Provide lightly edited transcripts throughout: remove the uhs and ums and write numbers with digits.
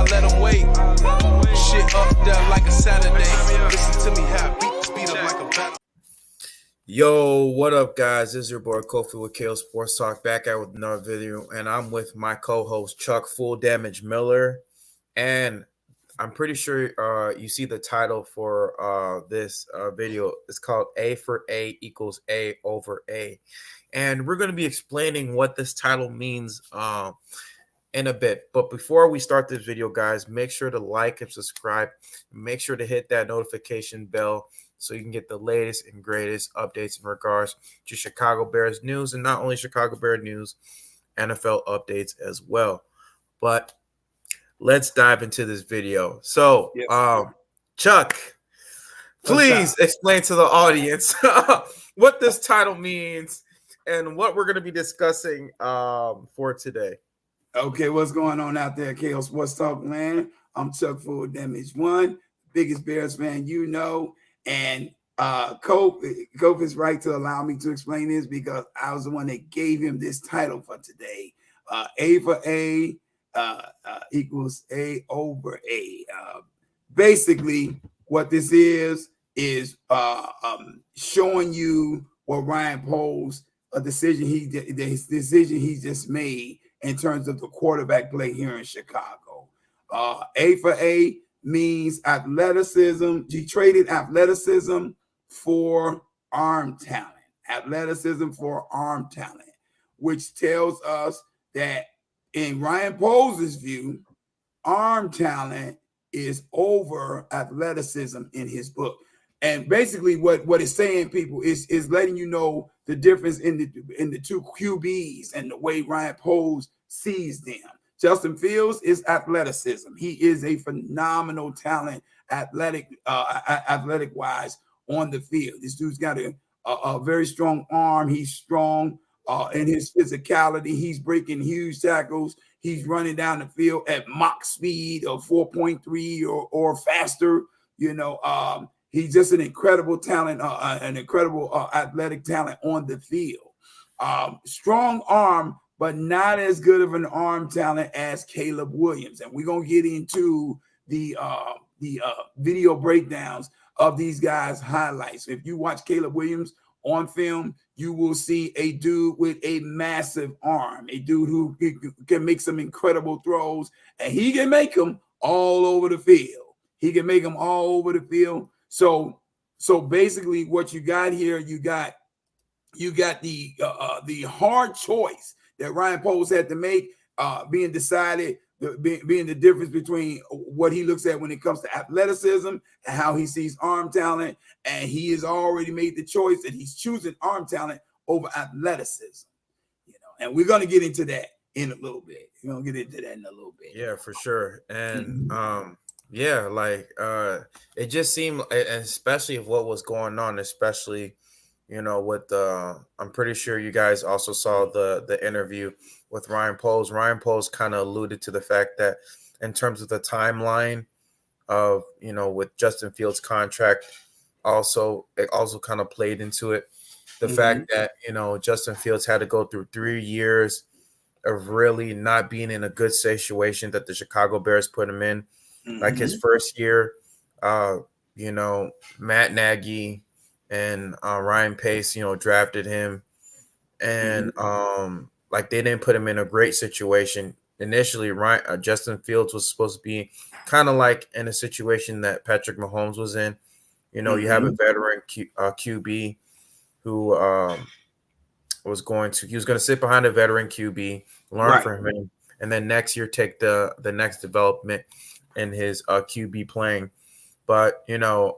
let them wait. Shit up there like a Saturday. Listen to me how I beat the speed up like a battle. Yo, what up, guys? This is your boy Kofi with KO Sports Talk, back out with another video, and I'm with my co-host Chuck Full Damage Miller, and I'm pretty sure you see the title for this video. It's called A for A equals A over A, and we're going to be explaining what this title means in a bit. But before we start this video, guys, make sure to like and subscribe. Make sure to hit that notification bell so you can get the latest and greatest updates in regards to Chicago Bears news, and not only Chicago Bear news, NFL updates as well. But let's dive into this video. So, Chuck, please explain to the audience what this title means and what we're going to be discussing for today. Okay, what's going on out there, KO Sports Talk land? I'm Chuck Full Damage One, biggest Bears fan you know. And Cope is right to allow me to explain this because I was the one that gave him this title for today. A for A equals A over A. Basically, what this is showing you what Ryan Poles, his decision he just made in terms of the quarterback play here in Chicago. A for A means athleticism. He traded athleticism for arm talent. Athleticism for arm talent, which tells us that in Ryan Poles' view, arm talent is over athleticism in his book. And basically what it's saying, people, is letting you know the difference in the two QBs and the way Ryan Poles sees them. Justin Fields is athleticism. He is a phenomenal talent, athletic wise on the field. This dude's got a very strong arm. He's strong in his physicality. He's breaking huge tackles. He's running down the field at Mach speed of 4.3 or faster. You know, he's just an incredible talent, an incredible athletic talent on the field. Strong arm, but not as good of an arm talent as Caleb Williams. And we're going to get into the video breakdowns of these guys' highlights. If you watch Caleb Williams on film, you will see a dude with a massive arm, a dude who can make some incredible throws, and he can make them all over the field. He can make them all over the field. So basically what you got here, you got the hard choice that Ryan Poles had to make, being decided, being the difference between what he looks at when it comes to athleticism and how he sees arm talent. And he has already made the choice that he's choosing arm talent over athleticism. You know, and we're going to get into that in a little bit. We're going to get into that in a little bit. Yeah, for sure. And yeah, like it just seemed, especially what was going on, especially, you know, with I'm pretty sure you guys also saw the interview with Ryan Poles. Ryan Poles kind of alluded to the fact that in terms of the timeline of, you know, with Justin Fields' contract, it also kind of played into it. The fact that, you know, Justin Fields had to go through 3 years of really not being in a good situation that the Chicago Bears put him in. Like his first year, you know, Matt Nagy and Ryan Pace, you know, drafted him, and like they didn't put him in a great situation initially. Justin Fields was supposed to be kind of like in a situation that Patrick Mahomes was in. You know, you have a veteran QB who was going to sit behind a veteran QB, learn from him, and then next year take the next development in his QB playing. But, you know,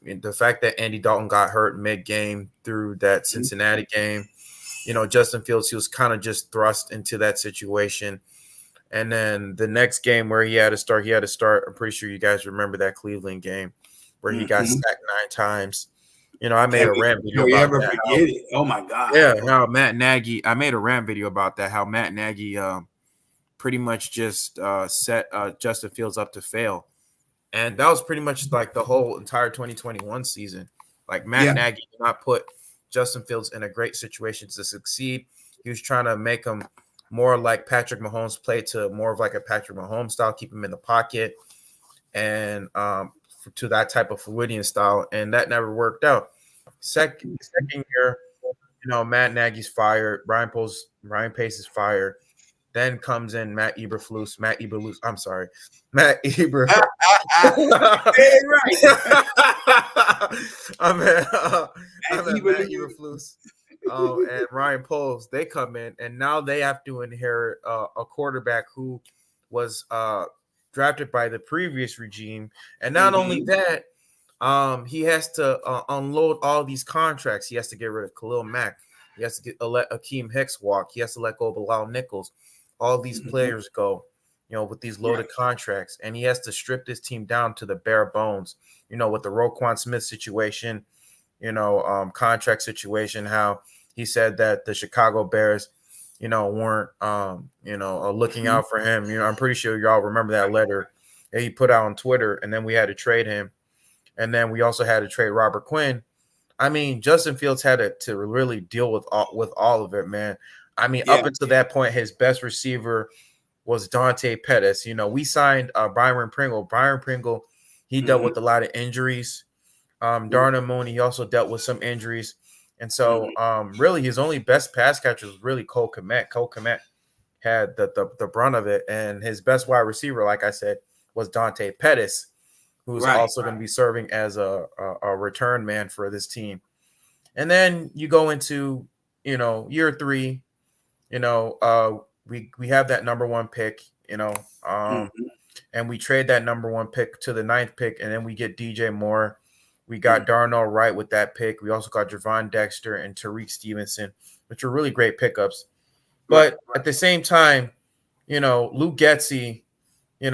the fact that Andy Dalton got hurt mid-game through that Cincinnati game, you know, Justin Fields, he was kind of just thrust into that situation. And then the next game where he had to start, I'm pretty sure you guys remember that Cleveland game where he got sacked 9 times. You know, I made a rant video about that. Forget it. Oh, my God. Yeah, how Matt Nagy, I made a rant video about that, how Matt Nagy pretty much just set Justin Fields up to fail. And that was pretty much like the whole entire 2021 season. Like Matt Nagy did not put Justin Fields in a great situation to succeed. He was trying to make him more like Patrick Mahomes play to more of like a Patrick Mahomes style, keep him in the pocket, and to that type of Floridian style, and that never worked out. Second year, Matt Nagy's fired, Ryan Pace is fired. Then comes in Matt Eberflus. I'm sorry, Matt Eber. Hey, right. I'm at Matt Eberflus. Eberflus. And Ryan Poles, they come in, and now they have to inherit a quarterback who was drafted by the previous regime. And not only that, he has to unload all these contracts. He has to get rid of Khalil Mack. He has to let Akeem Hicks walk. He has to let go of Bilal Nichols. All these players go, with these loaded contracts. And he has to strip this team down to the bare bones, with the Roquan Smith situation, contract situation, how he said that the Chicago Bears, weren't, looking out for him. I'm pretty sure y'all remember that letter that he put out on Twitter, and then we had to trade him. And then we also had to trade Robert Quinn. I mean, Justin Fields had to really deal with all of it, man. I mean, up until that point, his best receiver was Dante Pettis. We signed Byron Pringle. Byron Pringle, he dealt with a lot of injuries. Darnell Mooney, he also dealt with some injuries. And so really his only best pass catcher was really Cole Kmet. Cole Kmet had the brunt of it. And his best wide receiver, like I said, was Dante Pettis, who's also going to be serving as a return man for this team. And then you go into, year 3, we have that number 1 pick, and we trade that number 1 pick to the 9th pick, and then we get DJ Moore. We got Darnell Wright with that pick. We also got Javon Dexter and Tariq Stevenson, which are really great pickups. But at the same time, Luke Getsy, he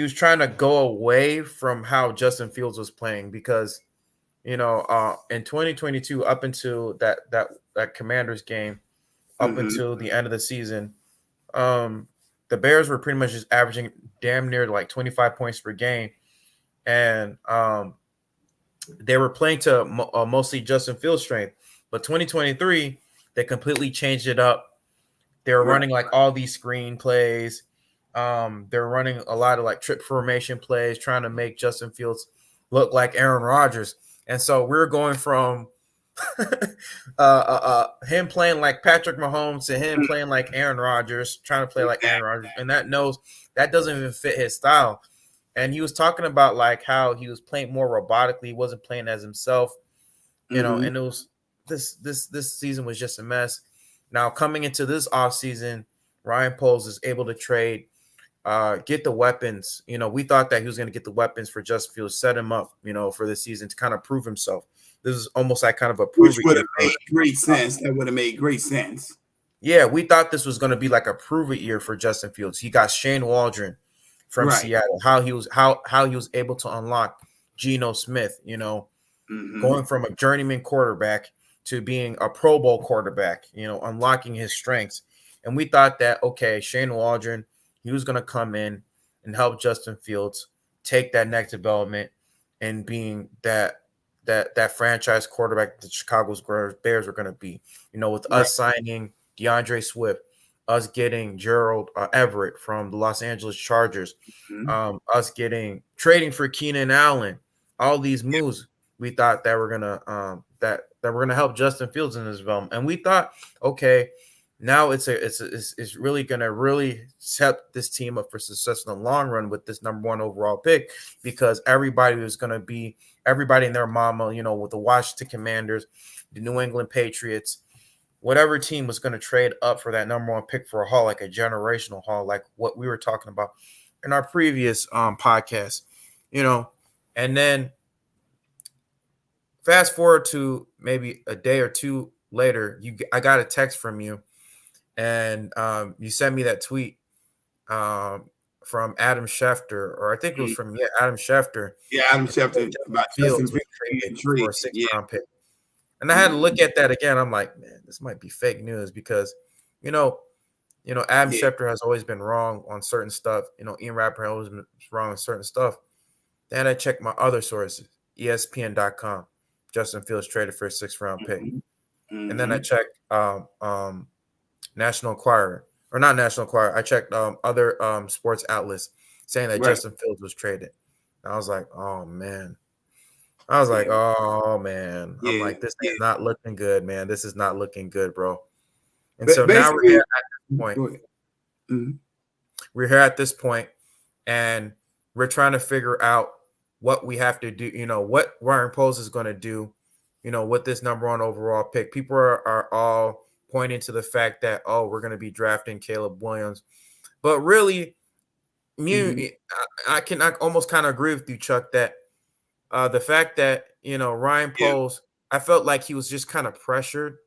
was trying to go away from how Justin Fields was playing because, in 2022, up until that Commanders game, up until the end of the season, the Bears were pretty much just averaging damn near like 25 points per game. And they were playing to mostly Justin Fields' strength. But 2023, they completely changed it up. They were running like all these screen plays. They're running a lot of like trip formation plays, trying to make Justin Fields look like Aaron Rodgers. And so we're going from him playing like Patrick Mahomes to him playing like Aaron Rodgers, trying to play like Aaron Rodgers. And that doesn't even fit his style. And he was talking about like how he was playing more robotically. He wasn't playing as himself, and it was this season was just a mess. Now coming into this offseason, Ryan Poles is able to trade, get the weapons. We thought that he was going to get the weapons for Justin Fields, set him up, for the season to kind of prove himself. This is almost like kind of a prove which would have made great sense. That would have made great sense. Yeah, we thought this was going to be like a prove it year for Justin Fields. He got Shane Waldron from Seattle. How he was able to unlock Geno Smith. Going from a journeyman quarterback to being a Pro Bowl quarterback. Unlocking his strengths. And we thought that Shane Waldron, he was going to come in and help Justin Fields take that next development and being that franchise quarterback that Chicago's Bears were going to be. With us signing DeAndre Swift, us getting Gerald Everett from the Los Angeles Chargers, us trading for Keenan Allen, all these moves, we thought that we're gonna help Justin Fields in his development, and we thought, now it's really gonna really set this team up for success in the long run with this number 1 overall pick, because everybody and their mama, with the Washington Commanders, the New England Patriots, whatever team was going to trade up for that number 1 pick for a haul, like a generational haul, like what we were talking about in our previous podcast, and then fast forward to maybe a day or two later, I got a text from you, and you sent me that tweet from Adam Schefter, or I think it was from Adam Schefter. Yeah, Adam Schefter about Fields traded for a 6th-round pick. And I had to look at that again. I'm like, man, this might be fake news because, Adam Schefter has always been wrong on certain stuff. Ian Rappaport always been wrong on certain stuff. Then I checked my other sources, ESPN.com. Justin Fields traded for a 6th-round pick. And then I checked National Enquirer, or not National Enquirer. I checked other sports outlets saying that Right. Justin Fields was traded. I was like, oh man. I was like, Yeah. oh man. I'm Yeah. like, this is not looking good, man. This is not looking good, bro. And But so now we're basically, here at this point. go ahead. Mhm. We're here at this point, and we're trying to figure out what we have to do. You know, what Ryan Poles is going to do. You know, with this number one overall pick, people are all pointing to the fact that, oh, we're going to be drafting Caleb Williams, but really, I almost kind of agree with you, Chuck, that the fact that, you know, Ryan Yeah. Poles, I felt like he was just kind of pressured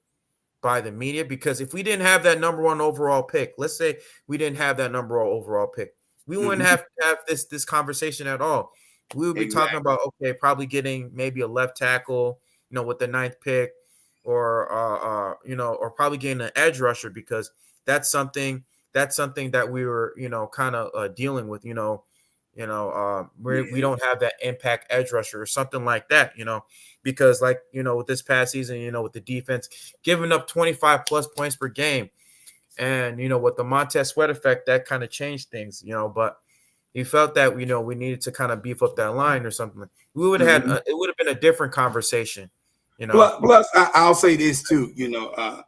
by the media, because if we didn't have that number one overall pick, let's say we didn't have that number one overall pick, we wouldn't have to have this conversation at all. We would be talking about, okay, probably getting maybe a left tackle, you know, with the 9th pick, or you know, or probably getting an edge rusher, because that's something that we were, you know, kind of dealing with, we don't have that impact edge rusher or something like that, you know, because like, you know, with this past season, you know, with the defense giving up 25 plus points per game, and, you know, with the Montez Sweat effect, that kind of changed things, you know, but he felt that, you know, we needed to kind of beef up that line or something. We would have had, it would have been a different conversation, you know. Plus, I'll say this too. You know,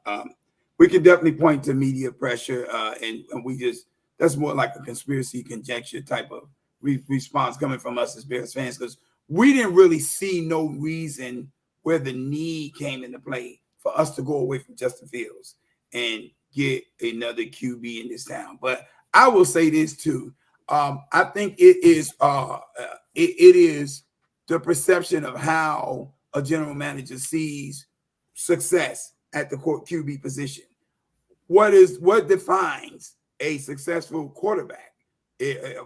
we can definitely point to media pressure, and we just, that's more like a conspiracy conjecture type of response coming from us as Bears fans, because we didn't really see no reason where the need came into play for us to go away from Justin Fields and get another QB in this town. But I will say this too. I think it is the perception of how a general manager sees success at the QB position. What defines a successful quarterback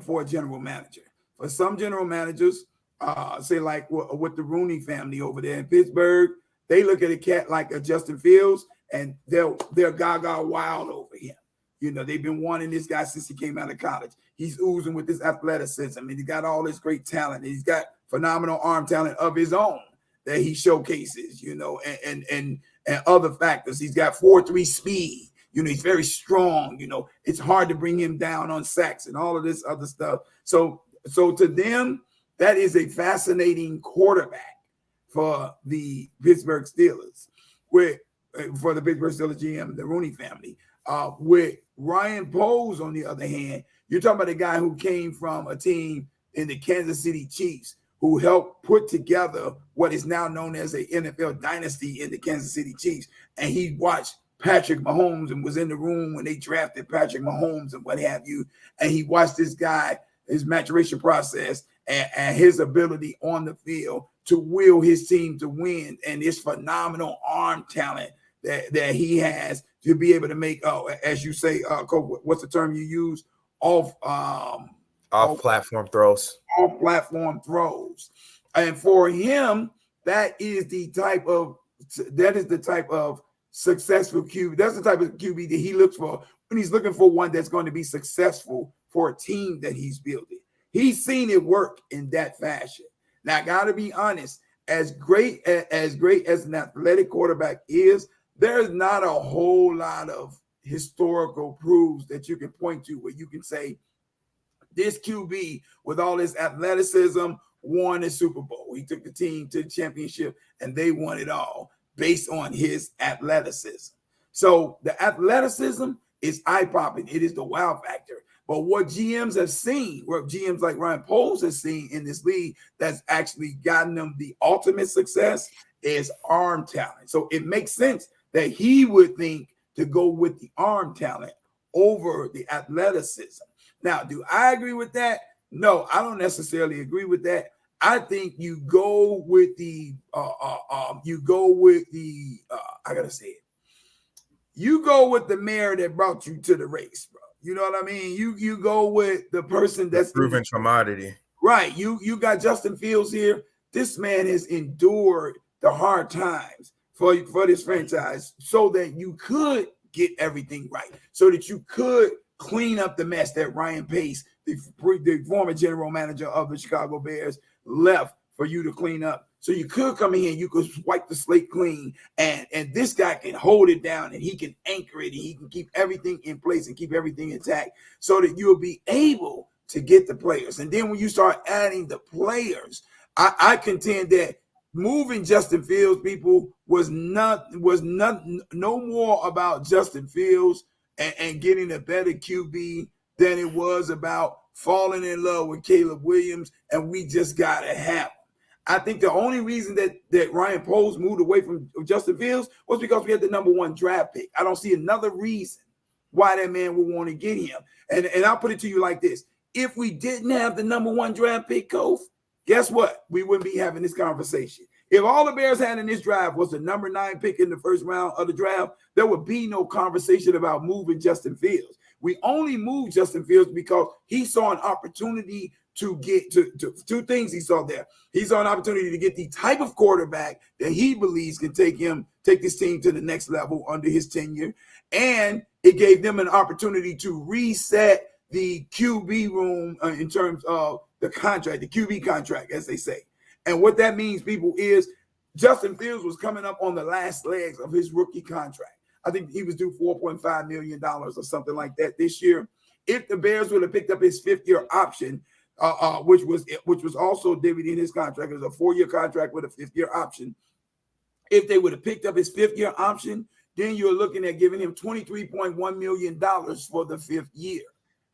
for a general manager? For some general managers, say like with the Rooney family over there in Pittsburgh, they look at a cat like a Justin Fields and they're gaga wild over him. You know, they've been wanting this guy since he came out of college. He's oozing with this athleticism, and he got all this great talent. And he's got phenomenal arm talent of his own that he showcases, you know, and other factors. He's got 4.3 speed. You know, he's very strong. You know, it's hard to bring him down on sacks and all of this other stuff. So to them, that is a fascinating quarterback for the Pittsburgh Steelers, for the Pittsburgh Steelers GM, the Rooney family. With Ryan Poles, on the other hand, you're talking about a guy who came from a team in the Kansas City Chiefs, who helped put together what is now known as a NFL dynasty in the Kansas City Chiefs. And he watched Patrick Mahomes and was in the room when they drafted Patrick Mahomes and what have you. And he watched this guy, his maturation process and his ability on the field to will his team to win, and this phenomenal arm talent that he has to be able to make, as you say, what's the term you use? Off-platform throws. Off-platform throws. And for him, that is the type of successful QB. That's the type of QB that he looks for when he's looking for one that's going to be successful for a team that he's building. He's seen it work in that fashion. Now, I got to be honest, as great as an athletic quarterback is, there's not a whole lot of historical proofs that you can point to where you can say this QB with all his athleticism won a Super Bowl. He took the team to the championship and they won it all based on his athleticism. So the athleticism is eye-popping. It is the wow factor. But what GMs have seen, what GMs like Ryan Poles has seen in this league that's actually gotten them the ultimate success is arm talent. So it makes sense that he would think to go with the arm talent over the athleticism. Now, do I agree with that? No, I don't necessarily agree with that. I think you go with the you go with the mayor that brought you to the race, bro. You know what I mean? You go with the person that's proven commodity. Right. You got Justin Fields here. This man has endured the hard times for this franchise so that you could get everything right, so that you could clean up the mess that Ryan Pace, the former general manager of the Chicago Bears, left for you to clean up, So you could come in here, you could wipe the slate clean, and this guy can hold it down and he can anchor it and he can keep everything in place and keep everything intact so that you'll be able to get the players. And then when you start adding the players, I contend that moving Justin Fields, people, was no more about Justin Fields and getting a better QB than it was about falling in love with Caleb Williams, and we just got to have him. I think the only reason that Ryan Poles moved away from Justin Fields was because we had the #1 draft pick. I don't see another reason why that man would want to get him. And I'll put it to you like this. If we didn't have the #1 draft pick, Kof, guess what? We wouldn't be having this conversation. If all the Bears had in this draft was the #9 pick in the first round of the draft, there would be no conversation about moving Justin Fields. We only moved Justin Fields because he saw an opportunity to get to two things he saw there. He saw an opportunity to get the type of quarterback that he believes can take this team to the next level under his tenure. And it gave them an opportunity to reset the QB room in terms of the contract, the QB contract, as they say. And what that means, people, is Justin Fields was coming up on the last legs of his rookie contract. I think he was due $4.5 million or something like that this year. If the Bears would have picked up his fifth-year option, which was also divvied in his contract, it was a 4-year contract with a 5th-year option. If they would have picked up his 5th-year option, then you're looking at giving him $23.1 million for the 5th year.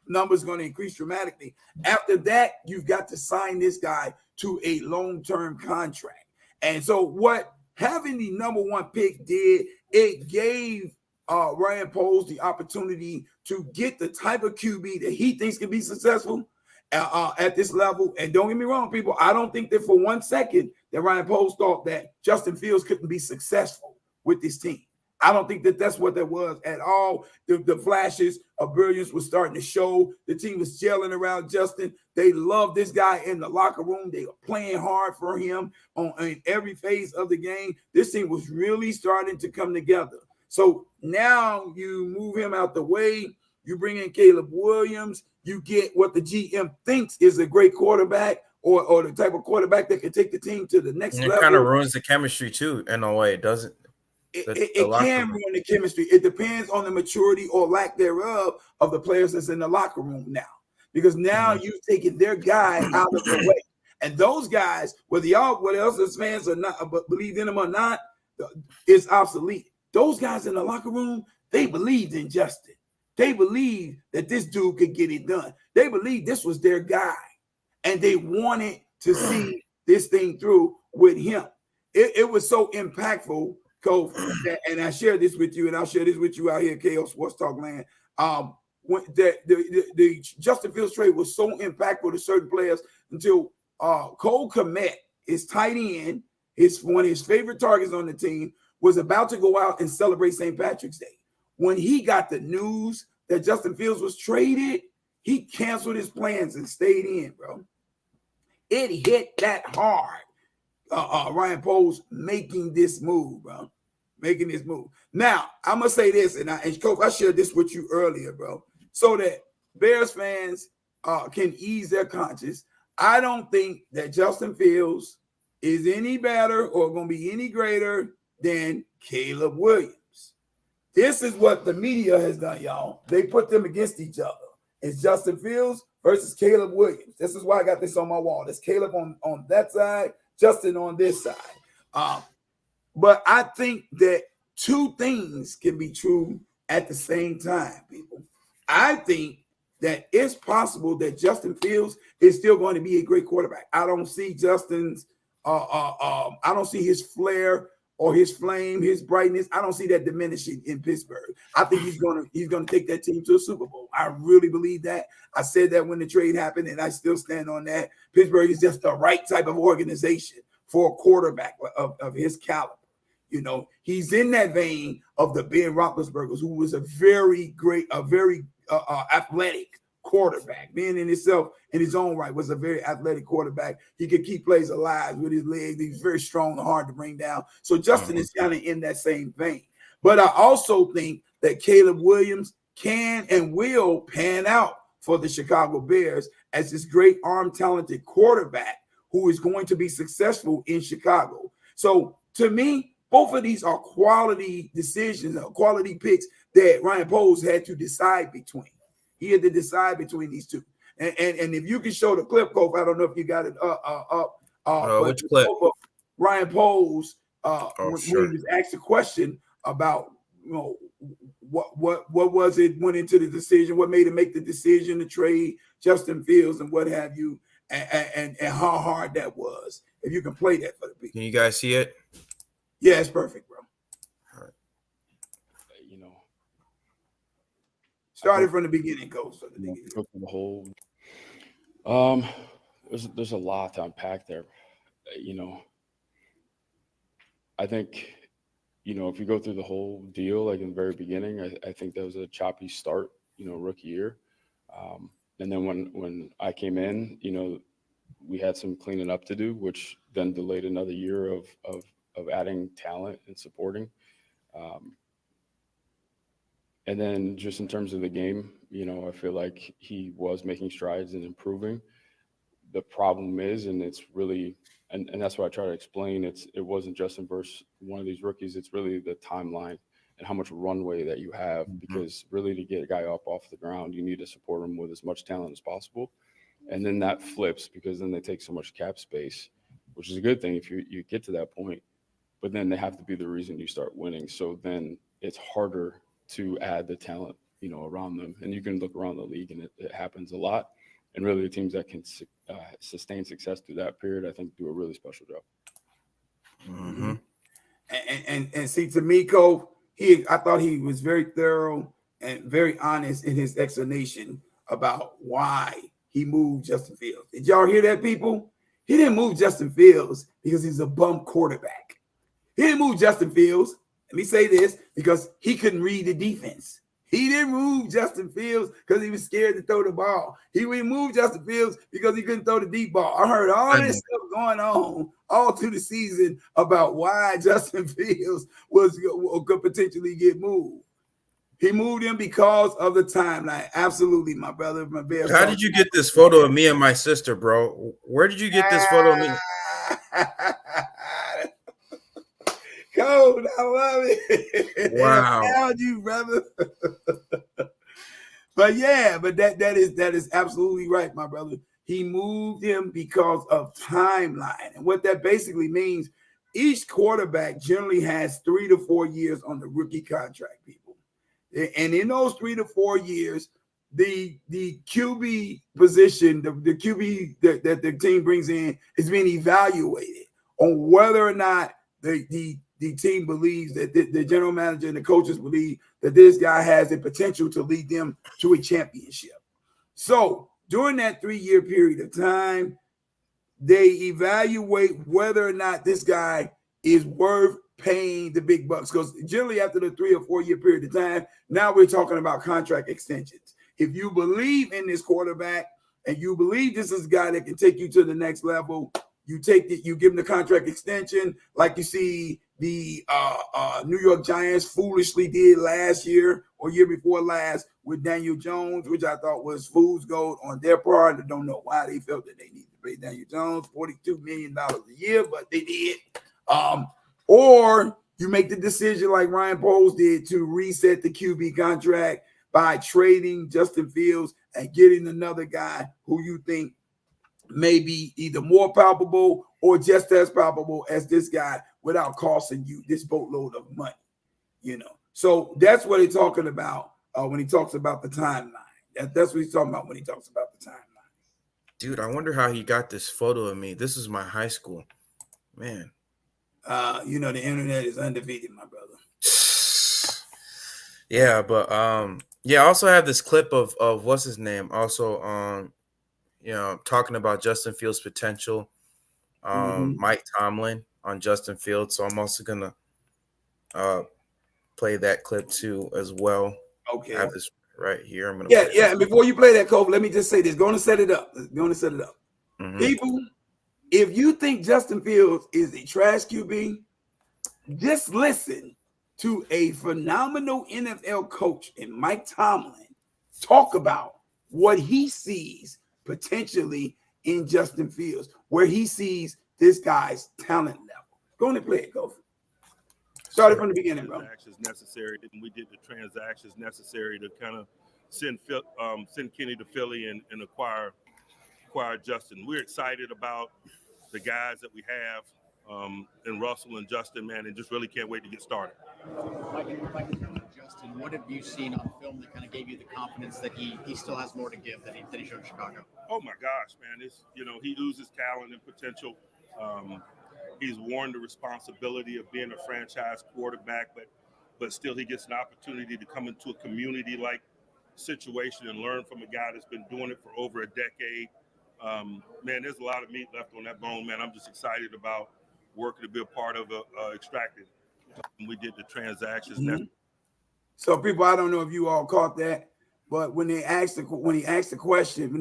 Number's going to increase dramatically. After that, you've got to sign this guy to a long-term contract. And so what having the #1 pick did, it gave Ryan Poles the opportunity to get the type of QB that he thinks can be successful at this level. And don't get me wrong, people, I don't think that for 1 second that Ryan Poles thought that Justin Fields couldn't be successful with this team. I don't think that that's what that was at all. The flashes of brilliance was starting to show. The team was gelling around Justin. They loved this guy in the locker room. They were playing hard for him in every phase of the game. This team was really starting to come together. So now you move him out the way. You bring in Caleb Williams. You get what the GM thinks is a great quarterback or the type of quarterback that can take the team to the next level. It kind of ruins the chemistry too, in a way, doesn't it? It can ruin the chemistry. It depends on the maturity or lack thereof of the players that's in the locker room now. Because now you've taken their guy out of the way. And those guys, whether else as fans or not, believe in them or not, is obsolete. Those guys in the locker room, they believed in Justin. They believed that this dude could get it done. They believed this was their guy. And they wanted to see this thing through with him. It was so impactful, Kof, and I share this with you, and I'll share this with you out here, KO Sports Talk Land. When the Justin Fields trade was so impactful to certain players until Cole Kmet, his tight end, one of his favorite targets on the team, was about to go out and celebrate St. Patrick's Day. When he got the news that Justin Fields was traded, he canceled his plans and stayed in, bro. It hit that hard. Ryan Poles making this move, bro. Making this move. Now, I'm going to say this, and Coach, I shared this with you earlier, bro, so that Bears fans can ease their conscience. I don't think that Justin Fields is any better or going to be any greater than Caleb Williams. This is what the media has done, y'all. They put them against each other. It's Justin Fields versus Caleb Williams. This is why I got this on my wall. There's Caleb on that side, Justin on this side. But I think that two things can be true at the same time, people. I think that it's possible that Justin Fields is still going to be a great quarterback. I don't see Justin's I don't see his flair or his flame, his brightness. I don't see that diminishing in Pittsburgh. I think he's gonna take that team to a Super Bowl. I really believe that. I said that when the trade happened, and I still stand on that. Pittsburgh is just the right type of organization for a quarterback of his caliber. You know, he's in that vein of the Ben Roethlisbergers, who was a very athletic quarterback. Ben in itself, in his own right, was a very athletic quarterback. He could keep plays alive with his legs. He's very strong and hard to bring down. So Justin is kind of in that same vein. But I also think that Caleb Williams can and will pan out for the Chicago Bears as this great arm talented quarterback who is going to be successful in Chicago. So to me, both of these are quality decisions, quality picks that Ryan Poles had to decide between. He had to decide between these two. And if you can show the clip, Coach, I don't know if you got it up. But which clip? Ryan Poles, when sure. he was asked a question about, what was it went into the decision, what made him make the decision to trade Justin Fields and what have you, and how hard that was. If you can play that for the people. Can you guys see it? Yeah, it's perfect, bro. All right. Started from the beginning, Coach. Go through the whole. There's a lot to unpack there. I think, if you go through the whole deal, like in the very beginning, I think that was a choppy start, rookie year. And then when I came in, we had some cleaning up to do, which then delayed another year of adding talent and supporting. And then just in terms of the game, I feel like he was making strides and improving. The problem is, and it's really, and that's what I try to explain, it wasn't Justin versus one of these rookies. It's really the timeline and how much runway that you have, because really to get a guy up off the ground, you need to support him with as much talent as possible. And then that flips, because then they take so much cap space, which is a good thing if you get to that point, but then they have to be the reason you start winning. So then it's harder to add the talent, around them. And you can look around the league and it happens a lot. And really the teams that can sustain success through that period, I think, do a really special job. Mm-hmm. And see, to me, Cole, I thought he was very thorough and very honest in his explanation about why he moved Justin Fields. Did y'all hear that, people? He didn't move Justin Fields because he's a bum quarterback. He didn't move Justin Fields, let me say this, because he couldn't read the defense. He didn't move Justin Fields because he was scared to throw the ball. He moved Justin Fields because he couldn't throw the deep ball. I heard all this stuff going on all through the season about why Justin Fields could potentially get moved. He moved him because of the timeline. Absolutely, my brother. How did you get this photo of me and my sister, bro? Where did you get this photo of me? Cold, I love it. Wow. I found you, brother. But that is absolutely right, my brother. He moved him because of timeline. And what that basically means, each quarterback generally has 3 to 4 years on the rookie contract, people. And in those 3 to 4 years, the QB position, the QB that the team brings in is being evaluated on whether or not the team believes that the general manager and the coaches believe that this guy has the potential to lead them to a championship. So during that 3-year period of time, they evaluate whether or not this guy is worth paying the big bucks. Because generally after the 3 or 4 year period of time, now we're talking about contract extensions. If you believe in this quarterback and you believe this is a guy that can take you to the next level, you give him the contract extension, like you see the New York Giants foolishly did last year or year before last with Daniel Jones, which I thought was fool's gold on their part. I don't know why they felt that they needed to pay Daniel Jones $42 million a year, but they did. Or you make the decision like Ryan Poles did to reset the QB contract by trading Justin Fields and getting another guy who you think may be either more palpable or just as palpable as this guy without costing you this boatload of money, So that's what he's talking about when he talks about the timeline. That's what he's talking about when he talks about the timeline. Dude, I wonder how he got this photo of me. This is my high school. Man. The internet is undefeated, my brother. Yeah, but I also have this clip of what's his name also talking about Justin Fields' potential. Mike Tomlin on Justin Fields. So I'm also gonna play that clip too as well. Okay. I have this right here. I'm gonna And before you play that, Kobe, let me just say this. Going to set it up. Mm-hmm. People, if you think Justin Fields is a trash QB, just listen to a phenomenal NFL coach in Mike Tomlin talk about what he sees potentially in Justin Fields. where he sees this guy's talent level. Go on and play it, go. Started from the beginning, bro. Transactions necessary, and we did the transactions necessary to kind of send Kenny to Philly and acquire Justin. We're excited about the guys that we have in Russell and Justin, man, and just really can't wait to get started. Mike, Justin, what have you seen on film that kind of gave you the confidence that he still has more to give than he showed in Chicago? Oh my gosh, man! It's, he oozes talent and potential. He's worn the responsibility of being a franchise quarterback, but still he gets an opportunity to come into a community-like situation and learn from a guy that's been doing it for over a decade. Man, there's a lot of meat left on that bone, man. I'm just excited about working to be a part of extracting. We did the transactions. Mm-hmm. So, people, I don't know if you all caught that, but when he asked the question,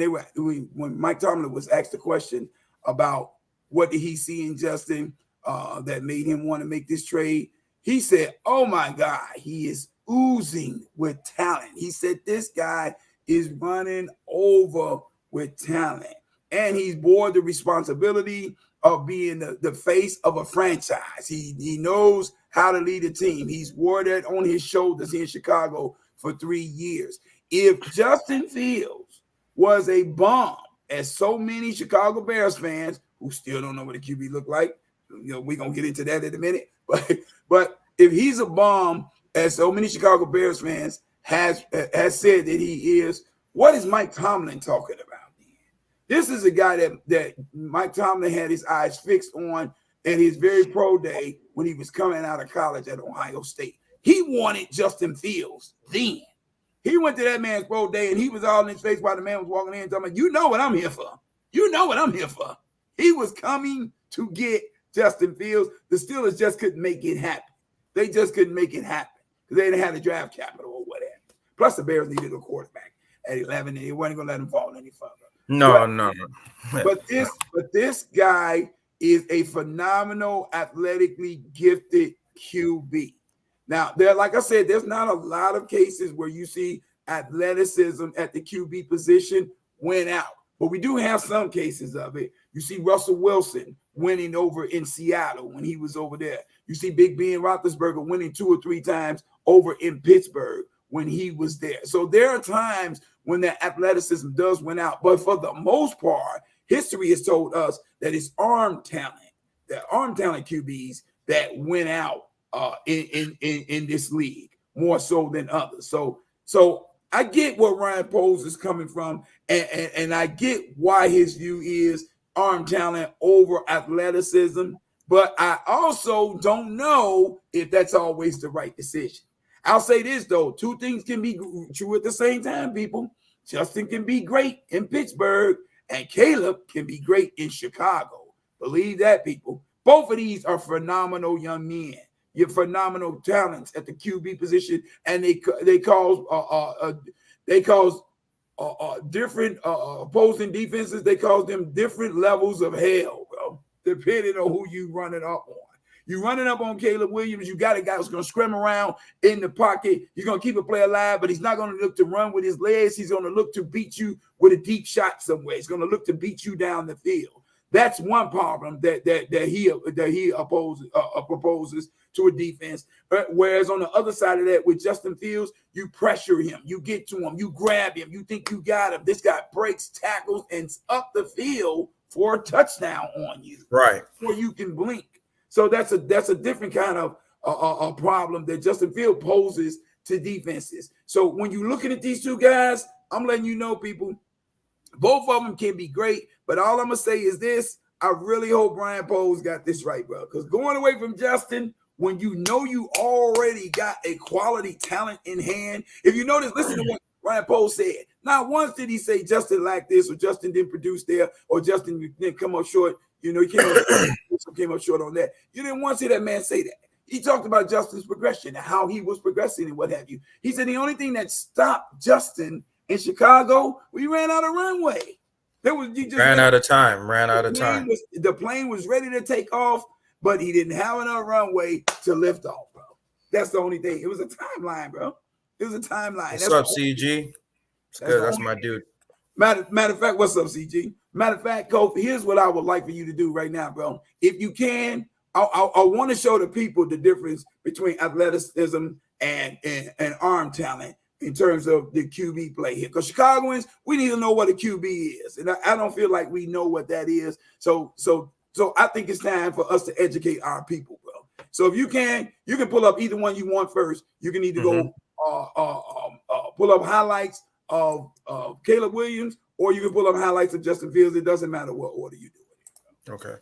when Mike Tomlin was asked the question about what did he see in Justin that made him want to make this trade, he said, "Oh my God, he is oozing with talent." He said, "This guy is running over with talent, and he's bore the responsibility of being the face of a franchise. He knows how to lead a team. He's wore that on his shoulders in Chicago for 3 years." If Justin Fields was a bomb, as so many Chicago Bears fans who still don't know what a QB look like, we're gonna get into that in a minute. But if he's a bomb, as so many Chicago Bears fans has said that he is, what is Mike Tomlin talking about? This is a guy that Mike Tomlin had his eyes fixed on at his very pro day when he was coming out of college at Ohio State. He wanted Justin Fields then. He went to that man's pro day and he was all in his face while the man was walking in talking about, "You know what I'm here for. You know what I'm here for." He was coming to get Justin Fields. The Steelers just couldn't make it happen. They just couldn't make it happen because they didn't have the draft capital or whatever. Plus, the Bears needed a quarterback at 11, and they weren't going to let him fall any further. No. But this guy is a phenomenal, athletically gifted QB. Now, like I said, there's not a lot of cases where you see athleticism at the QB position win out. But we do have some cases of it. You see Russell Wilson winning over in Seattle when he was over there. You see Big Ben Roethlisberger winning 2 or 3 times over in Pittsburgh when he was there. So there are times when that athleticism does win out. But for the most part, history has told us that it's arm talent QBs that win out in this league more so than others. So I get where Ryan Poles is coming from, and I get why his view is arm talent over athleticism, but I also don't know if that's always the right decision. I'll say this, though. 2 things can be true at the same time, people. Justin can be great in Pittsburgh, and Caleb can be great in Chicago. Believe that, people. Both of these are phenomenal young men. You're phenomenal talents at the QB position, and they cause different opposing defenses. They cause them different levels of hell, bro, depending on who you running up on. You running up on Caleb Williams, you got a guy who's going to scrim around in the pocket. He's going to keep a play alive, but he's not going to look to run with his legs. He's going to look to beat you with a deep shot somewhere. He's going to look to beat you down the field. That's one problem that he proposes to a defense. Whereas on the other side of that, with Justin Fields, you pressure him, you get to him, you grab him, you think you got him. This guy breaks, tackles, and up the field for a touchdown on you, right? Before you can blink. So that's a different kind of a problem that Justin Fields poses to defenses. So when you're looking at these 2 guys, I'm letting you know, people, both of them can be great. But all I'm going to say is this. I really hope Brian Poles got this right, bro. Because going away from Justin, when you know you already got a quality talent in hand, if you notice, listen to what Brian Poles said. Not once did he say Justin lacked this or Justin didn't produce there or Justin didn't come up short. He came up short on that. You didn't once hear that man say that. He talked about Justin's progression and how he was progressing and what have you. He said the only thing that stopped Justin in Chicago, we ran out of runway. Ran out of time. The plane was ready to take off, but he didn't have enough runway to lift off, bro. That's the only thing. It was a timeline, bro. It was a timeline. What's up, CG? It's good. That's my dude. Matter of fact, what's up, CG? Matter of fact, Coach, here's what I would like for you to do right now, bro. If you can, I want to show the people the difference between athleticism and arm talent in terms of the QB play here. Because Chicagoans, we need to know what a QB is. And I don't feel like we know what that is. So I think it's time for us to educate our people, bro. So if you can pull up either one you want first. You can either go pull up highlights of Caleb Williams, or you can pull up highlights of Justin Fields. It doesn't matter what order you do it. Okay.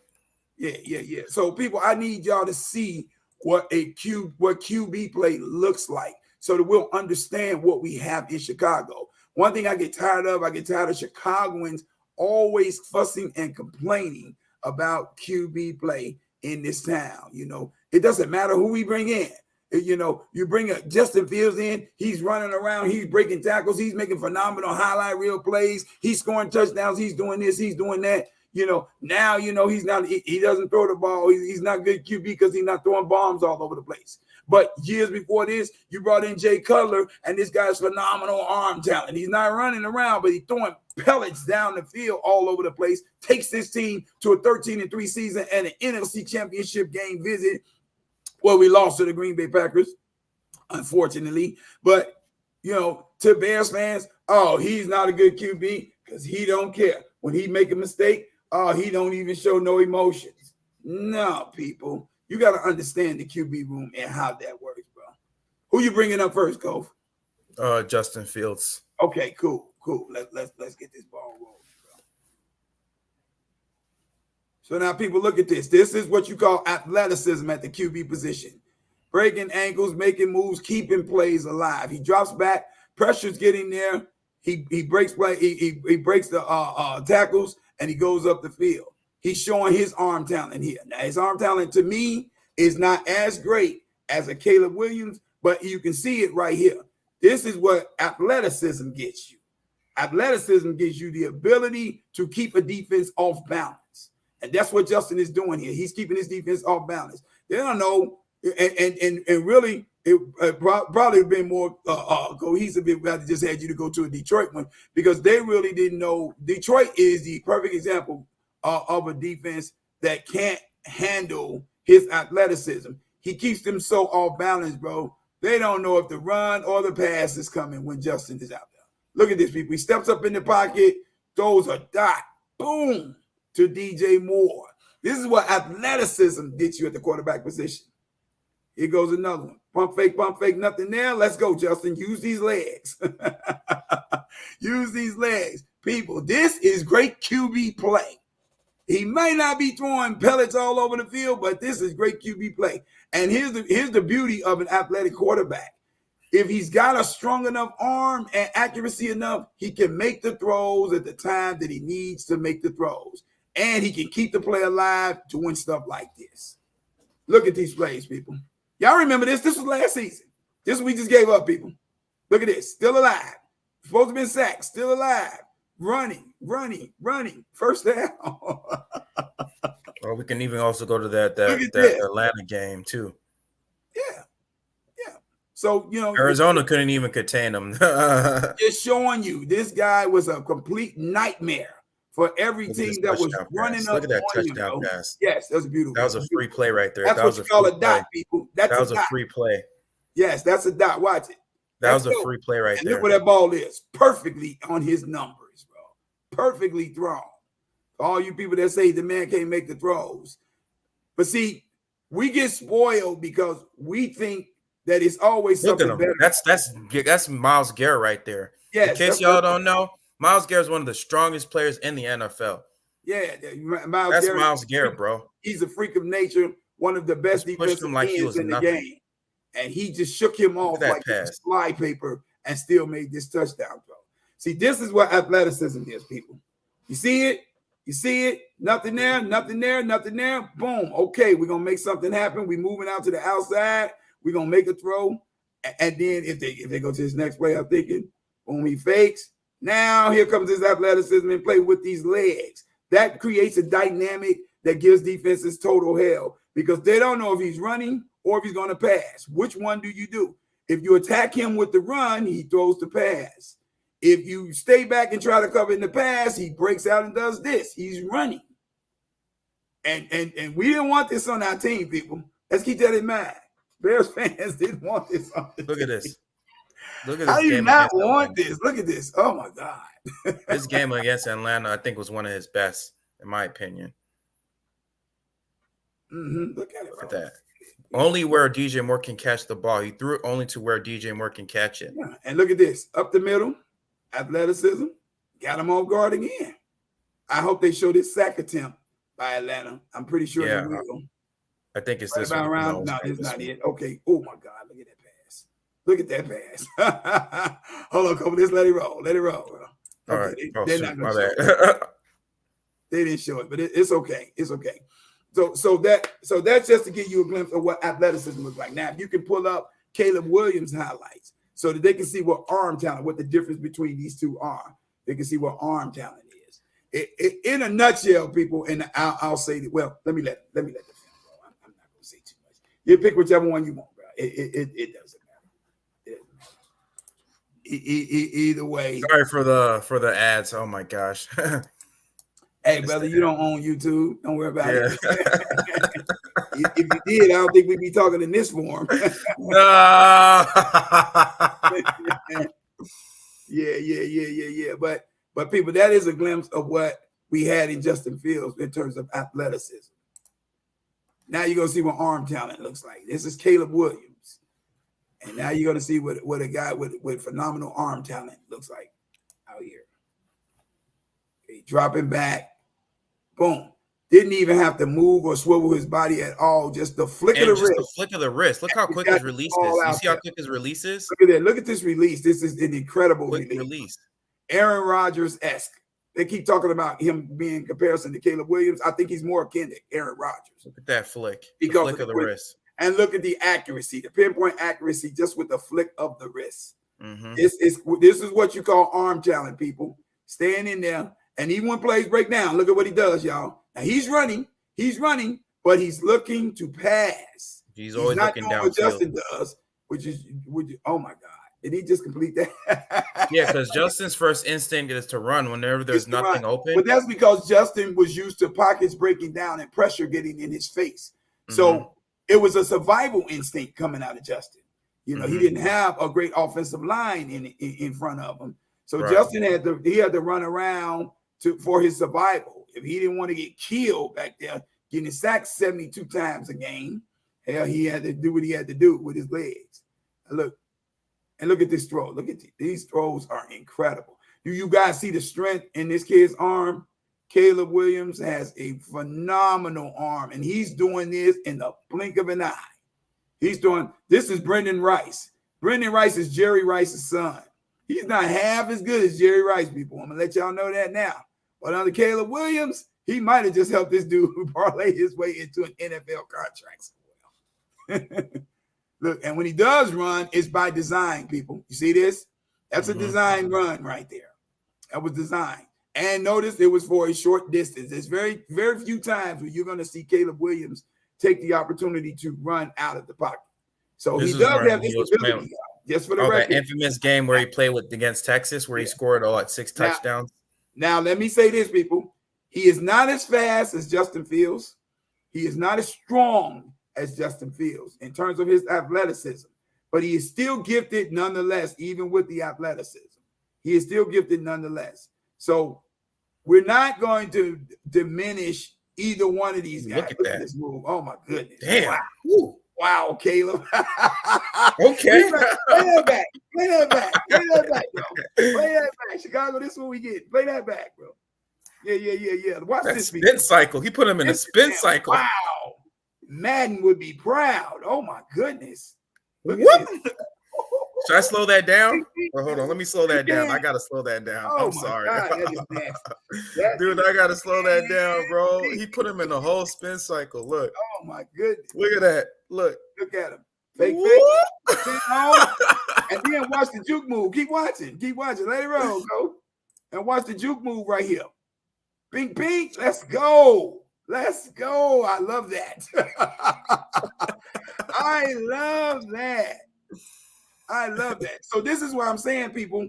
Yeah. So people, I need y'all to see what QB play looks like, so that we'll understand what we have in Chicago. One thing I get tired of Chicagoans always fussing and complaining about QB play in this town. You know, it doesn't matter who we bring in. You know, you bring Justin Fields in, he's running around, he's breaking tackles, he's making phenomenal highlight reel plays, he's scoring touchdowns, he's doing this, he's doing that. You know, now, you know, he doesn't throw the ball. He's not good QB because he's not throwing bombs all over the place. But years before this, you brought in Jay Cutler, and this guy's phenomenal arm talent. He's not running around, but he's throwing pellets down the field all over the place, takes this team to a 13-3 season and an NFC Championship game visit. Well, we lost to the Green Bay Packers, unfortunately. But, you know, to Bears fans, oh, he's not a good QB because he don't care. When he make a mistake, oh, he don't even show no emotions. No, people. You got to understand the QB room and how that works, bro. Who you bringing up first, Kof? Justin Fields. Okay, cool. Let's get this ball rolling, bro. So now, people, look at this. This is what you call athleticism at the QB position. Breaking ankles, making moves, keeping plays alive. He drops back, pressure's getting there. He breaks play. He breaks the tackles, and he goes up the field. He's showing his arm talent here. Now, his arm talent to me is not as great as a Caleb Williams, but you can see it right here. This is what athleticism gets you. Athleticism gives you the ability to keep a defense off balance. And that's what Justin is doing here. He's keeping his defense off balance. They don't know, and really, it probably been more cohesive if I just had you to go to a Detroit one, because they really didn't know. Detroit is the perfect example of a defense that can't handle his athleticism. He keeps them so off balance, bro. They don't know if the run or the pass is coming when Justin is out there. Look at this, people. He steps up in the pocket, throws a dot, boom, to DJ Moore. This is what athleticism gets you at the quarterback position. Here goes another one. Pump fake, nothing there. Let's go, Justin. Use these legs. Use these legs. People, this is great QB play. He may not be throwing pellets all over the field, but this is great QB play. And here's the beauty of an athletic quarterback. If he's got a strong enough arm and accuracy enough, he can make the throws at the time that he needs to make the throws. And he can keep the play alive to win stuff like this. Look at these plays, people. Y'all remember this? This was last season. This we just gave up, people. Look at this. Still alive. Supposed to be sacked. Still alive. Running. First down. Or we can even also go to that Atlanta game too. Yeah. So, you know, Arizona couldn't even contain him. Just showing you this guy was a complete nightmare for every team that was running up. Look at that touchdown pass. Yes, that was beautiful. That was a free play right there. That's what you call a dot, people. That was a free play. Yes, that's a dot. Watch it. That was a free play right there. Look where that ball is. Perfectly on his numbers, bro. Perfectly thrown. All you people that say the man can't make the throws. But see, we get spoiled because we think that it's always something better. That's Myles Garrett right there. Yes, in case y'all don't know, Myles Garrett is one of the strongest players in the NFL. Yeah, that's Myles Garrett, bro. He's a freak of nature, one of the best defensive ends in the game. And he just shook him off like fly paper and still made this touchdown throw. See, this is what athleticism is, people. You see it? Nothing there. Boom. Okay, we're going to make something happen. We're moving out to the outside. We're going to make a throw. And then if they go to this next play, I'm thinking, boom, he fakes. Now here comes his athleticism and play with these legs. That creates a dynamic that gives defenses total hell because they don't know if he's running or if he's going to pass. Which one do you do? If you attack him with the run, he throws the pass. If you stay back and try to cover in the pass, he breaks out and does this. He's running. And we didn't want this on our team, people. Let's keep that in mind. Bears fans didn't want this on the Look team. at this. Look at How this do you game not against want Atlanta. this? Look at this. Oh my God. This game against Atlanta, I think, was one of his best, in my opinion. Look at it. Look at Bro. that. Only where DJ Moore can catch the ball. He threw it only to where DJ Moore can catch it. Yeah. And look at this. Up the middle, athleticism, got him off guard again. I hope they show this sack attempt by Atlanta. I'm pretty sure they will. I think it's Right this about one. around. No, it's not it. Okay. Oh my God. Look at that pass. Look at that pass. Hold on, Kobe. Let's let it roll. Let it roll, bro. All Okay. right. They're not My gonna show bad. it. They didn't show it, but it's okay. It's okay. So that's just to give you a glimpse of what athleticism looks like. Now, if you can pull up Caleb Williams highlights so that they can see what arm talent, what the difference between these two are. They can see what arm talent is. In a nutshell, people, and I'll say that. Well, let me let the film go. I'm not going to say too much. You pick whichever one you want, bro. It doesn't matter. It doesn't matter. Either way. Sorry for the ads. Oh my gosh. Hey, brother, you don't own YouTube. Don't worry about it. Yeah. If you did, I don't think we'd be talking in this form. No. Yeah. But people, that is a glimpse of what we had in Justin Fields in terms of athleticism. Now you're gonna see what arm talent looks like. This is Caleb Williams, and now you're gonna see what a guy with phenomenal arm talent looks like out here. Okay, dropping back, boom. Didn't even have to move or swivel his body at all. Just the flick of the wrist. The flick of the wrist. Look how quick his release is. You see how quick his release is? Look at that. Look at this release. This is an incredible release. Aaron Rodgers-esque. They keep talking about him being in comparison to Caleb Williams. I think he's more akin to Aaron Rodgers. Look at that flick. Because the flick of the wrist. And look at the accuracy, the pinpoint accuracy just with the flick of the wrist. Mm-hmm. This is what you call arm talent, people. Staying in there. And even when plays break down, look at what he does, y'all. Now he's running, but he's looking to pass. He's always not looking doing downfield. what Justin does, which oh my God. Did he just complete that? Yeah, because Justin's first instinct is to run whenever there's nothing open. But that's because Justin was used to pockets breaking down and pressure getting in his face. So it was a survival instinct coming out of Justin. You know, he didn't have a great offensive line in front of him. So Justin had to run around for his survival. If he didn't want to get killed back there, getting sacked 72 times a game, hell, he had to do what he had to do with his legs. Look at this throw. Look at these throws are incredible. Do you guys see the strength in this kid's arm? Caleb Williams has a phenomenal arm, and he's doing this in the blink of an eye. This is Brendan Rice. Brendan Rice is Jerry Rice's son. He's not half as good as Jerry Rice, people. I'm going to let y'all know that now. But under Caleb Williams, he might have just helped this dude parlay his way into an NFL contract. Look, and when he does run, it's by design, people. You see this? That's a design run right there. That was designed. And notice it was for a short distance. There's very, very few times where you're going to see Caleb Williams take the opportunity to run out of the pocket. So he does have this ability. Just for the record. That infamous game where he played against Texas, where he scored 6 touchdowns. Now, let me say this, people. He is not as fast as Justin Fields. He is not as strong as Justin Fields in terms of his athleticism, but he is still gifted nonetheless, even with the athleticism. He is still gifted nonetheless. So we're not going to diminish either one of these guys. Look at this move. Oh, my goodness. Damn. Wow. Wow, Caleb. Okay. Play that back. Play that back, bro. Play that back. Chicago, this is what we get. Play that back, bro. Yeah. Watch that this spin cycle. He put him in a spin cycle. Wow. Madden would be proud. Oh, my goodness. What? Should I slow that down? Well, hold on. Let me slow that down. I got to slow that down. Oh, I'm sorry. God, that is nasty. Dude, I got to slow that down, bro. He put him in the whole spin cycle. Look. Oh, my goodness. Look at that. Look at him. Fake. And then watch the juke move. Keep watching. Let it roll, go. And watch the juke move right here. Pink. Let's go. I love that. I love that. So this is what I'm saying, people.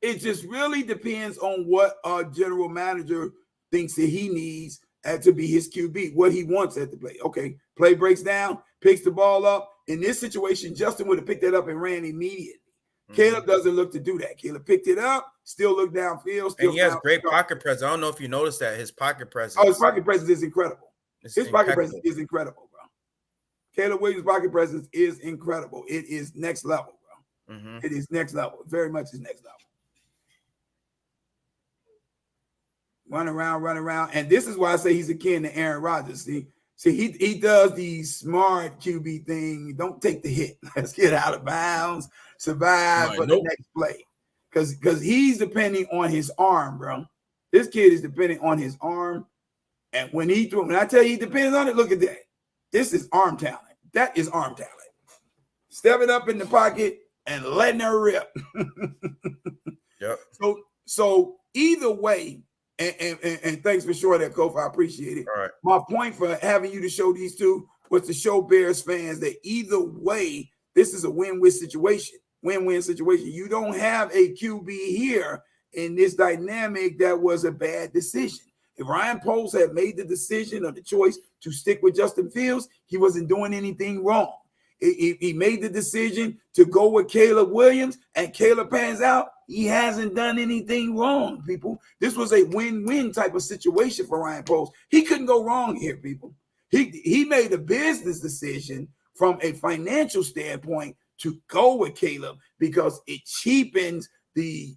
it just really depends on what our general manager thinks that he needs to be his QB, what he wants at the play. Okay, play breaks down, picks the ball up. In this situation, Justin would have picked that up and ran immediately. Caleb doesn't look to do that. Caleb picked it up, still looked downfield. Still and he has great pocket presence. I don't know if you noticed that. His pocket presence. Oh, his pocket presence is incredible. His pocket presence impeccable. is incredible, bro. Caleb Williams' pocket presence is incredible. It is next level, bro. It is next level. Very much is next level. Run around. And this is why I say he's akin to Aaron Rodgers. See, he does these smart QB thing. Don't take the hit. Let's get out of bounds. Survive for the next play. Because he's depending on his arm, bro. This kid is depending on his arm. And when I tell you he depends on it, look at that. This is arm talent. That is arm talent. Stepping up in the pocket and letting her rip. Yep. So either way, and thanks for showing that, Kofi. I appreciate it. All right. My point for having you to show these two was to show Bears fans that either way, this is a win-win situation. Win-win situation. You don't have a QB here in this dynamic that was a bad decision. If Ryan Poles had made the decision or the choice to stick with Justin Fields, he wasn't doing anything wrong. He made the decision to go with Caleb Williams, and Caleb pans out. He hasn't done anything wrong, people. This was a win-win type of situation for Ryan Poles. He couldn't go wrong here, people. He made a business decision from a financial standpoint to go with Caleb because it cheapens the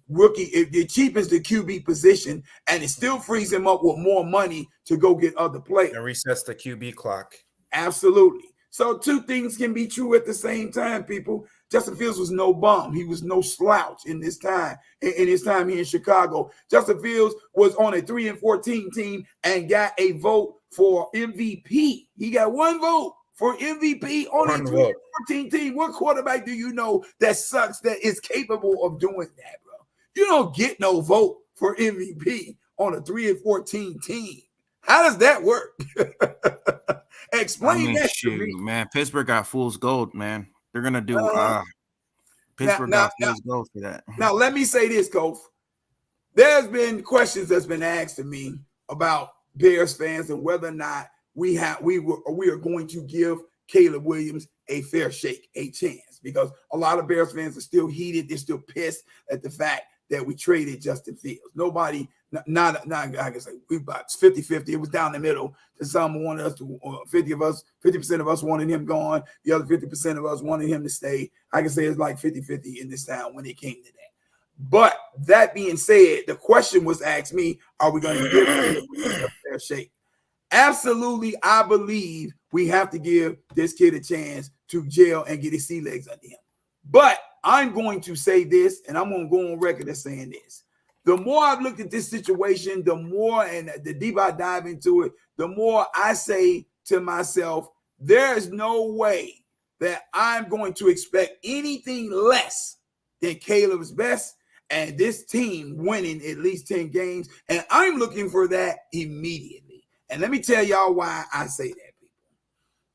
rookie, it cheapens the QB position, and it still frees him up with more money to go get other players. And resets the QB clock. Absolutely. So two things can be true at the same time, people. Justin Fields was no bum. He was no slouch in this time, in his time here in Chicago. Justin Fields was on a 3-14 team and got a vote for MVP. He got one vote for MVP on a 3-14 team. What quarterback do you know that sucks that is capable of doing that, bro? You don't get no vote for MVP on a 3-14 team. How does that work? Explain that to me, man. Pittsburgh got fool's gold, man. They're gonna do. Pittsburgh got fool's gold for that. Now let me say this, Kof. There's been questions that's been asked to me about Bears fans and whether or not we are going to give Caleb Williams a fair shake, a chance, because a lot of Bears fans are still heated. They're still pissed at the fact that we traded Justin Fields. Nobody, not I can say we about 50-50. It was down the middle. Some wanted us to 50% of us wanted him gone. The other 50% of us wanted him to stay. I can say it's like 50-50 in this town when it came to that. But that being said, the question was asked me, are we going to give him a fair shake? Absolutely, I believe we have to give this kid a chance to gel and get his sea legs under him. But I'm going to say this, and I'm going to go on record as saying this. The more I've looked at this situation, the more and the deeper I dive into it, the more I say to myself, there is no way that I'm going to expect anything less than Caleb's best and this team winning at least 10 games. And I'm looking for that immediately. And let me tell y'all why I say that, people.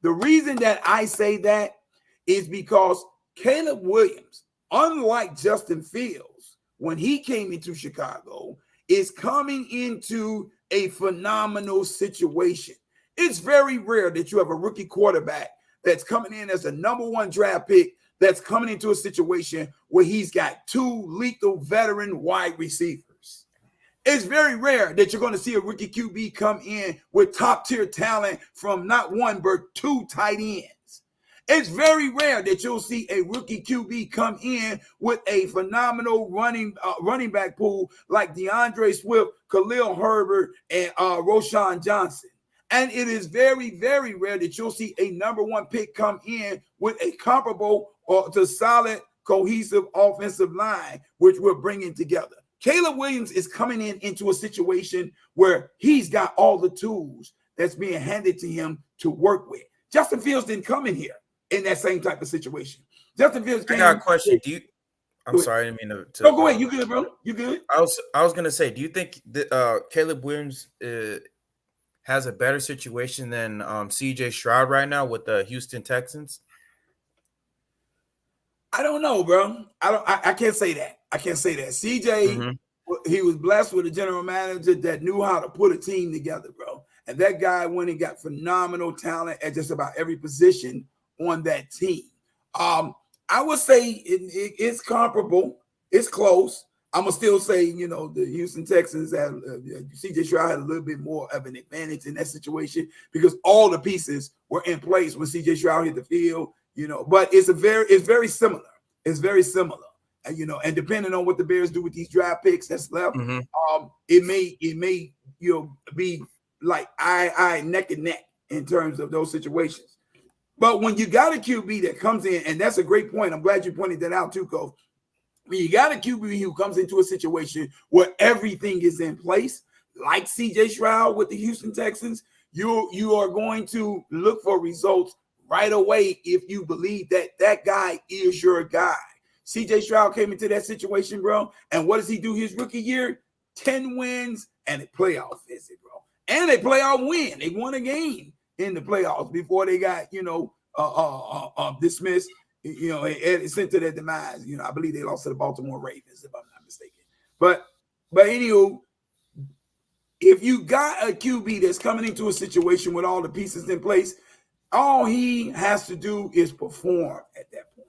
The reason that I say that is because Caleb Williams, unlike Justin Fields, when he came into Chicago, is coming into a phenomenal situation. It's very rare that you have a rookie quarterback that's coming in as a #1 draft pick that's coming into a situation where he's got two lethal veteran wide receivers. It's very rare that you're going to see a rookie QB come in with top-tier talent from not one, but two tight ends. It's very rare that you'll see a rookie QB come in with a phenomenal running back pool like DeAndre Swift, Khalil Herbert, and Roshan Johnson. And it is very, very rare that you'll see a #1 pick come in with a comparable or to solid, cohesive offensive line, which we're bringing together. Caleb Williams is coming into a situation where he's got all the tools that's being handed to him to work with. Justin Fields didn't come in here in that same type of situation. Justin Fields came. I got a question. I'm sorry, I didn't mean to. No, go ahead. You good, bro? You good? I was gonna say, do you think that Caleb Williams has a better situation than CJ Stroud right now with the Houston Texans? I don't know, bro. I can't say that. I can't say that. CJ, he was blessed with a general manager that knew how to put a team together, bro. And that guy went and got phenomenal talent at just about every position on that team. I would say it's comparable. It's close. I'm gonna still say, you know, the Houston Texans have CJ Stroud had a little bit more of an advantage in that situation because all the pieces were in place when CJ Stroud hit the field, you know. But it's very similar. It's very similar, and you know, and depending on what the Bears do with these draft picks that's left, it may you know be like eye neck and neck in terms of those situations. But when you got a QB that comes in, and that's a great point. I'm glad you pointed that out too, Cole. When you got a QB who comes into a situation where everything is in place, like CJ Stroud with the Houston Texans, you are going to look for results right away if you believe that that guy is your guy. CJ Stroud came into that situation, bro, and what does he do his rookie year? 10 wins and a playoff visit, bro. And a playoff win. They won a game in the playoffs before they got, you know, dismissed. You know, it sent to their demise. You know, I believe they lost to the Baltimore Ravens, if I'm not mistaken. But anywho, if you got a QB that's coming into a situation with all the pieces in place, all he has to do is perform at that point.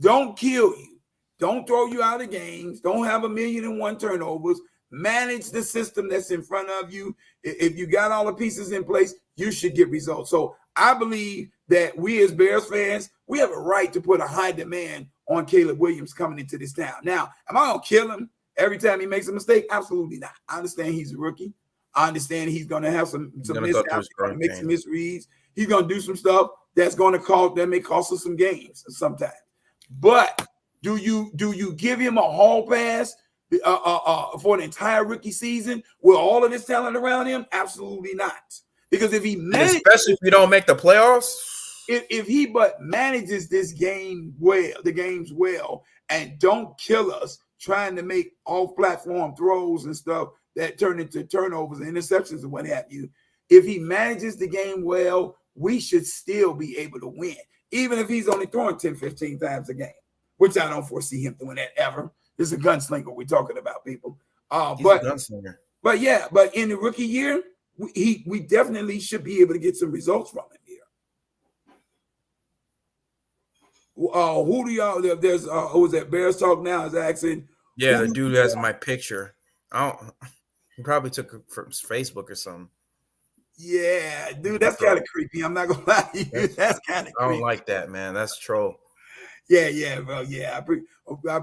Don't kill you. Don't throw you out of games. Don't have 1,000,001 turnovers. Manage the system that's in front of you. If you got all the pieces in place, you should get results. So I believe that we as Bears fans, we have a right to put a high demand on Caleb Williams coming into this town. Now, am I going to kill him every time he makes a mistake? Absolutely not. I understand he's a rookie. I understand he's going to have some mishaps. He's going to make some misreads. He's going to do some stuff that's going to that may cost us some games sometimes. But do you give him a hall pass for an entire rookie season with all of this talent around him? Absolutely not. Because if he manages, especially if you don't make the playoffs, if he but manages the games well, and don't kill us trying to make off-platform throws and stuff that turn into turnovers and interceptions and what have you, if he manages the game well, we should still be able to win, even if he's only throwing 10, 15 times a game, which I don't foresee him doing that ever. This is a gunslinger we're talking about, people. He's a gunslinger. But in the rookie year, we definitely should be able to get some results from him here. Who do y'all? There's who is that? Bears Talk Now is asking. Yeah, the dude has my picture. He probably took it from Facebook or something. Yeah, dude, that's kind of creepy. I'm not gonna lie to you. That's kind of creepy. I don't like that, man. That's troll. Yeah, bro. Yeah,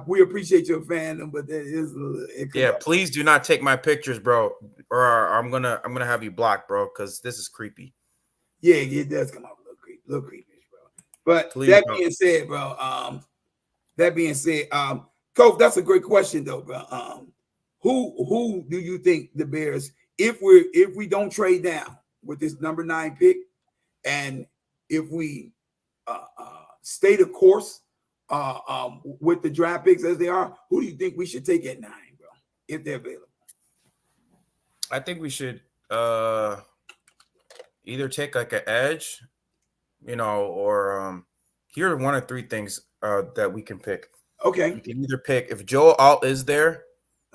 we appreciate your fandom, but there is a little. Please do not take my pictures, bro, or I'm gonna have you blocked, bro, because this is creepy. Yeah, it does come out a little creepy, bro. But please that being said, bro, Coach, that's a great question though, bro. Who do you think the Bears, if we don't trade down with this number 9 pick, and if we stay the course with the draft picks as they are, who do you think we should take at 9, bro, if they're available? I think we should either take like an edge, you know, or here are 1 or 3 things that we can pick. Okay. We can either pick if Joe Alt is there.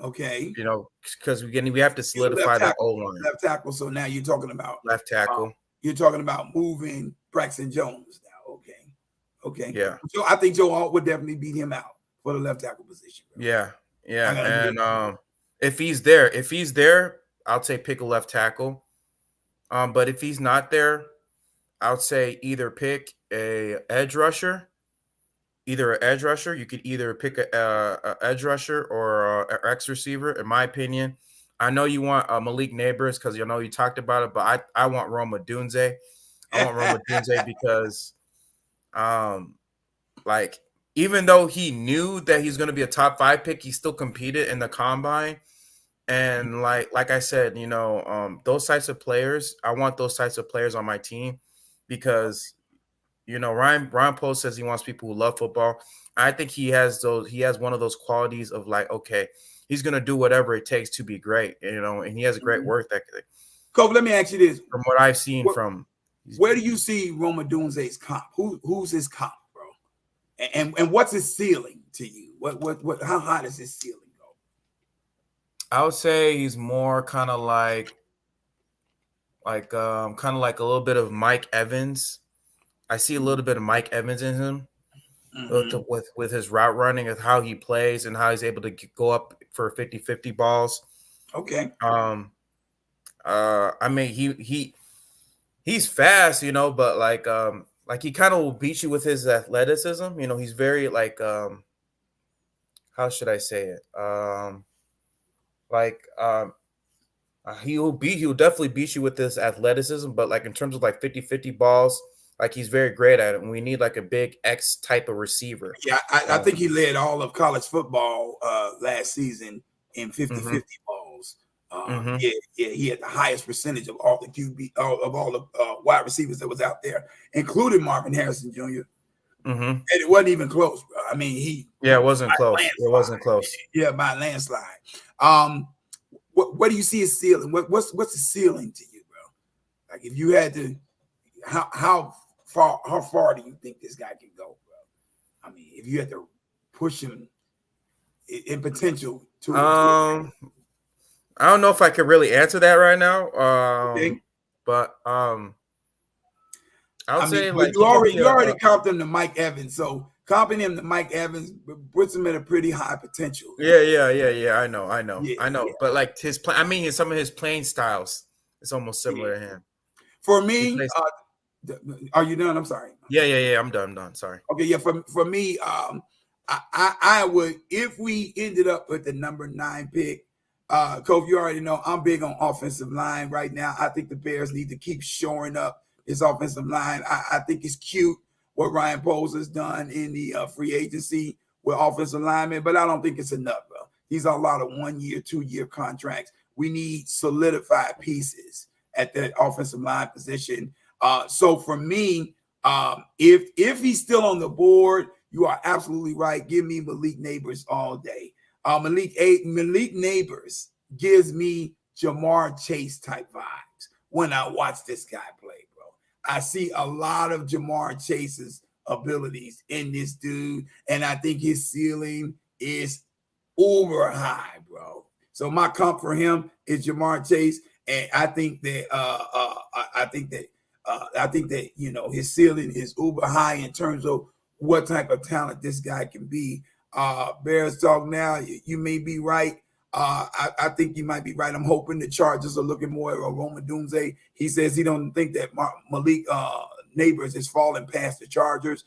Okay. You know, because we have to solidify that O-line. Left tackle. So now you're talking about left tackle. You're talking about moving Braxton Jones now. Okay. Yeah. So I think Joe Alt would definitely beat him out for the left tackle position. Bro. Yeah. And if he's there, I'll say pick a left tackle. But if he's not there, I would say either pick a edge rusher. Either an edge rusher, you could either pick a edge rusher or an X receiver. In my opinion, I know you want Malik Neighbors because you know you talked about it, but I want Rome Odunze. I want Rome Odunze because, like, even though he knew that he's going to be a top 5 pick, he still competed in the combine. And like I said, you know, those types of players, I want those types of players on my team because. You know, Ryan Post says he wants people who love football. I think he has one of those qualities of like, okay, he's going to do whatever it takes to be great, you know, and he has a great work ethic. Kobe, let me ask you this. From what I've seen where do you see Rome Odunze's comp? Who's his comp, bro? And what's his ceiling to you? What? How high does his ceiling go? I would say he's more kind of like kind of like a little bit of Mike Evans. I see a little bit of Mike Evans in him with his route running and how he plays and how he's able to go up for 50-50 balls. Okay. I mean he's fast, you know, but like he kind of will beat you with his athleticism. You know, he's very like how should I say it? Like he'll definitely beat you with his athleticism, but like in terms of like 50-50 balls, like he's very great at it. And we need like a big X type of receiver. Yeah, I think he led all of college football last season in 50-50 balls. Yeah, he had the highest percentage of all the QB of all the wide receivers that was out there, including Marvin Harrison Jr. And it wasn't even close, bro. I mean, it wasn't close. It wasn't close. Yeah, by a landslide. What do you see his ceiling? What's the ceiling to you, bro? Like if you had to, how far do you think this guy can go, bro? I mean, if you had to push him in potential to I don't know if I could really answer that right now. okay. But I would say mean, like you already comped him to Mike Evans, so comping him to Mike Evans puts him at a pretty high potential. Yeah. I know. Yeah. But like his play, I mean, some of his playing styles is almost similar to him. For me, are you done? I'm sorry. Yeah. I'm done. Sorry. Okay, yeah. For me, I would, if we ended up with the number 9 pick, Kobe, you already know I'm big on offensive line right now. I think the Bears need to keep shoring up his offensive line. I think it's cute what Ryan Poles has done in the free agency with offensive linemen, but I don't think it's enough, bro. These are a lot of 1-year, 2-year contracts. We need solidified pieces at that offensive line position. So for me, if he's still on the board, you are absolutely right. Give me Malik Neighbors all day. Malik Neighbors gives me Jamar Chase type vibes when I watch this guy play, bro. I see a lot of Jamar Chase's abilities in this dude, and I think his ceiling is uber high, bro. So my comp for him is Jamar Chase, and I think that you know his ceiling is uber high in terms of what type of talent this guy can be. Bears talk now. You may be right. I think you might be right. I'm hoping the Chargers are looking more at Roma Dunze. He says he don't think that Malik Neighbors is falling past the Chargers.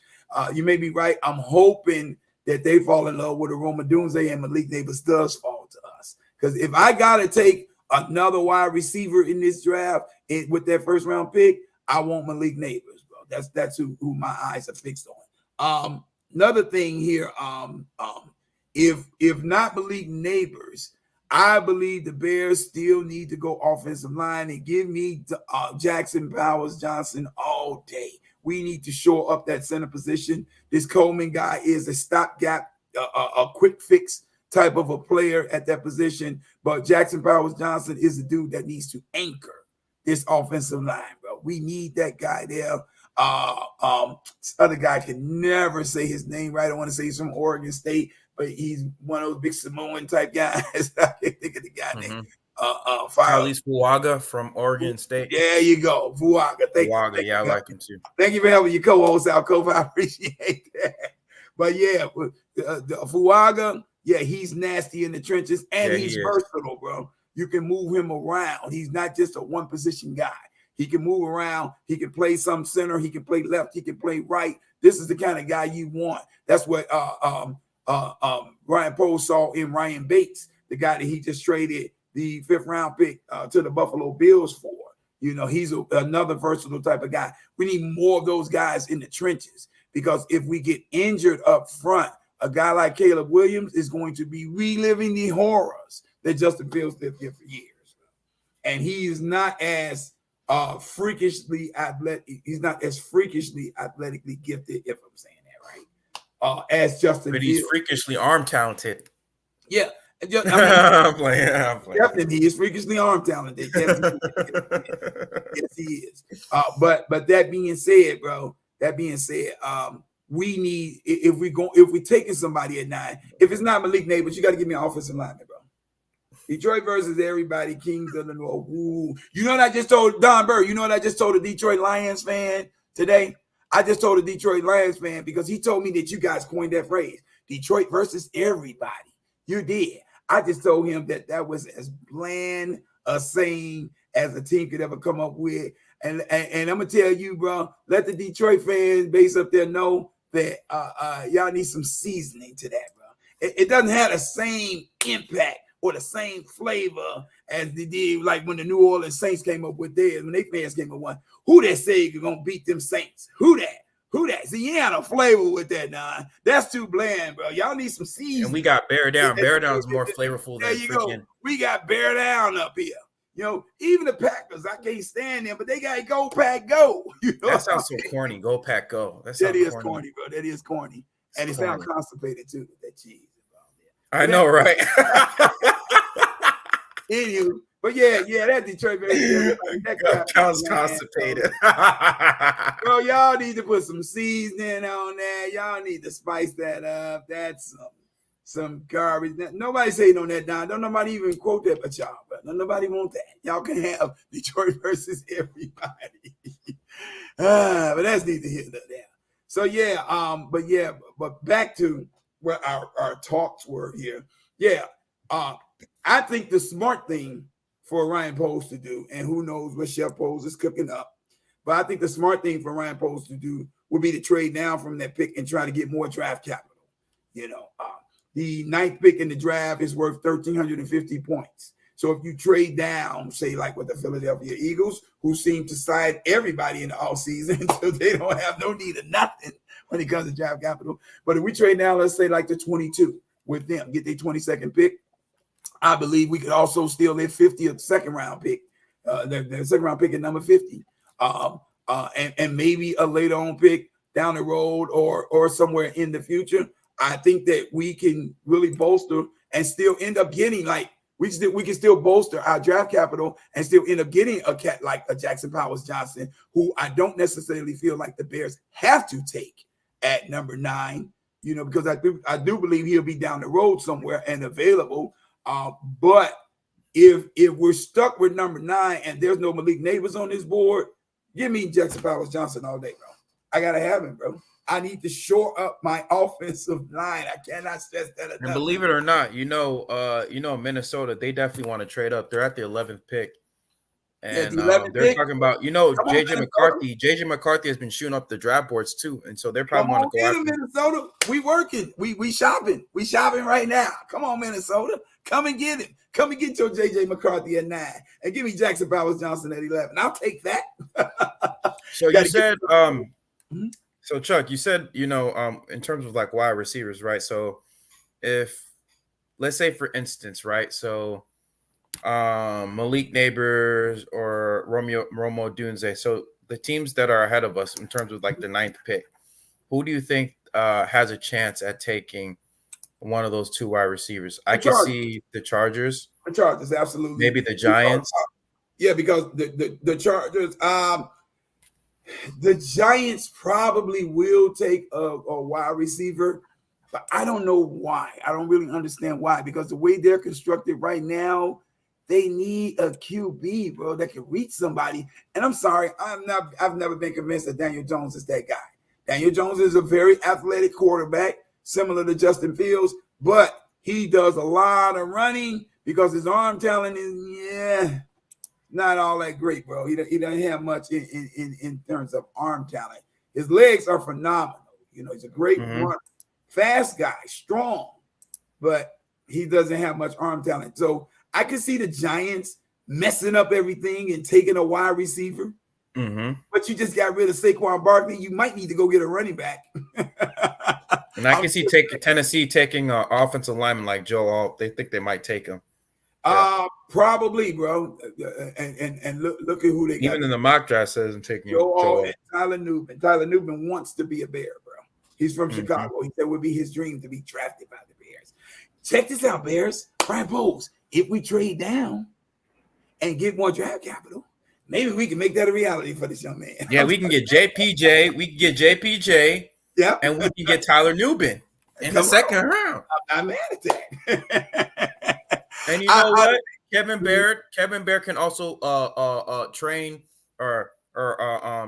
You may be right. I'm hoping that they fall in love with Roma Dunze and Malik Neighbors does fall to us. Because if I got to take another wide receiver in this draft with that first round pick, I want Malik Neighbors, bro. That's who my eyes are fixed on. Another thing here, if not Malik Neighbors, I believe the Bears still need to go offensive line and give me Jackson Powers Johnson all day. We need to shore up that center position. This Coleman guy is a stopgap, a quick fix type of a player at that position. But Jackson Powers Johnson is the dude that needs to anchor this offensive line, bro. We need that guy there. This other guy can never say his name right. I want to say he's from Oregon State, but he's one of those big Samoan type guys. I can't think of the guy name. Carlos Fuaga from Oregon State. There you go, Fuaga. Thank you. I like him too. Thank you for helping your co-host out, Kobe. I appreciate that. But yeah, the Fuaga, yeah, he's nasty in the trenches and he's versatile, bro. You can move him around. He's not just a one position guy. He can move around. He can play some center. He can play left. He can play right. This is the kind of guy you want. That's what Ryan Poles saw in Ryan Bates, the guy that he just traded the 5th round pick to the Buffalo Bills for. You know, he's another versatile type of guy. We need more of those guys in the trenches because if we get injured up front, a guy like Caleb Williams is going to be reliving the horrors that Justin Fields lived here for years. And he is not as freakishly athletic. He's not as freakishly athletically gifted, if I'm saying that right, as Justin But Fields. he's freakishly arm talented. Yeah. I mean, I'm playing. Definitely, he is freakishly arm talented. Yes, he is. But that being said, bro, we need if we're taking somebody at 9. If it's not Malik Neighbors, you got to give me an offensive lineman, bro. Detroit versus everybody, Kings of the North. Ooh. You know what I just told Don Burr? You know what I just told a Detroit Lions fan today? I just told a Detroit Lions fan because he told me that you guys coined that phrase, Detroit versus everybody. You did. I just told him that was as bland a saying as a team could ever come up with. And I'm going to tell you, bro, let the Detroit fans base up there know that y'all need some seasoning to that, bro. It doesn't have the same impact or the same flavor as they did like when the New Orleans Saints came up with theirs, when they fans came up with one. Who that say you're going to beat them Saints? Who that? Who that? See, you ain't no flavor with that, nah. That's too bland, bro. Y'all need some seasoning. And we got Bear Down. Bear Down is more flavorful than freaking. We got Bear Down up here. You know, even the Packers, I can't stand them, but they got Go Pack Go. You know? That sounds so corny. Go Pack Go. That is corny, bro. That is corny. And it sounds constipated, too, with that cheese. I know, right? Anywho, but yeah, that Detroit that sounds constipated. Bro, y'all need to put some seasoning on that. Y'all need to spice that up. That's some garbage. Nobody saying on that, Don. Don't nobody even quote that but y'all, but nobody want that. Y'all can have Detroit versus everybody. But that's neither here nor there. So but back to what our talks were here. Yeah. I think the smart thing for Ryan Poles to do, and who knows what Chef Poles is cooking up, but I think the smart thing for Ryan Poles to do would be to trade down from that pick and try to get more draft capital. You know, the 9th pick in the draft is worth 1,350 points. So if you trade down, say like with the Philadelphia Eagles, who seem to side everybody in the offseason, so they don't have no need of nothing when it comes to draft capital. But if we trade down, let's say like the 22 with them, get their 22nd pick, I believe we could also steal their 50th second round pick, their second round pick at number 50, and maybe a later on pick down the road or somewhere in the future. I think that we can really bolster and still end up getting we can still bolster our draft capital and still end up getting a cat like a Jackson Powers Johnson, who I don't necessarily feel like the Bears have to take at number 9, you know, because I do believe he'll be down the road somewhere and available. But if we're stuck with number 9 and there's no Malik Neighbors on this board, give me Jackson Powers Johnson all day, bro. I gotta have him, bro. I need to shore up my offensive line. I cannot stress that enough. And believe it or not, Minnesota, they definitely want to trade up. They're at the 11th pick. And they're talking about, JJ McCarthy. JJ McCarthy has been shooting up the draft boards too. And so they're probably want to go after Minnesota. We working. We shopping. We shopping right now. Come on, Minnesota. Come and get him. Come and get your JJ McCarthy at 9 and give me Jackson Powers Johnson at 11. I'll take that. So you said, so Chuck, you said, in terms of like wide receivers, right? So if, let's say for instance, right? So Malik Neighbors or Romo Dunze. So the teams that are ahead of us in terms of like the 9th pick, who do you think has a chance at taking one of those 2 wide receivers? I can see the Chargers. The Chargers, absolutely. Maybe the Giants. Yeah, because the Chargers, the Giants probably will take a wide receiver, but I don't know why. I don't really understand why, because the way they're constructed right now, they need a QB, bro, that can reach somebody. And I'm sorry, I've never been convinced that Daniel Jones is that guy. Daniel Jones is a very athletic quarterback, similar to Justin Fields, but he does a lot of running because his arm talent is, not all that great, bro. He doesn't have much in terms of arm talent. His legs are phenomenal. He's a great runner, fast guy, strong, but he doesn't have much arm talent. So I can see the Giants messing up everything and taking a wide receiver. But you just got rid of Saquon Barkley. You might need to go get a running back. And I can see Tennessee taking an offensive lineman like Joe Alt. They think they might take him. Probably, bro. And look at who they got. Even in the mock draft says I'm taking Joe Alt and Tyler Newman. Tyler Newman wants to be a Bear, bro. He's from Chicago. He said it would be his dream to be drafted by the Bears. Check this out, Bears. Brian Poles. If we trade down and get more draft capital, maybe we can make that a reality for this young man. Yeah, we can get JPJ. We can get JPJ. Yeah. and we can get Tyler Newbin in the second round. I'm not mad at that. And you know what? Kevin Bear can also train or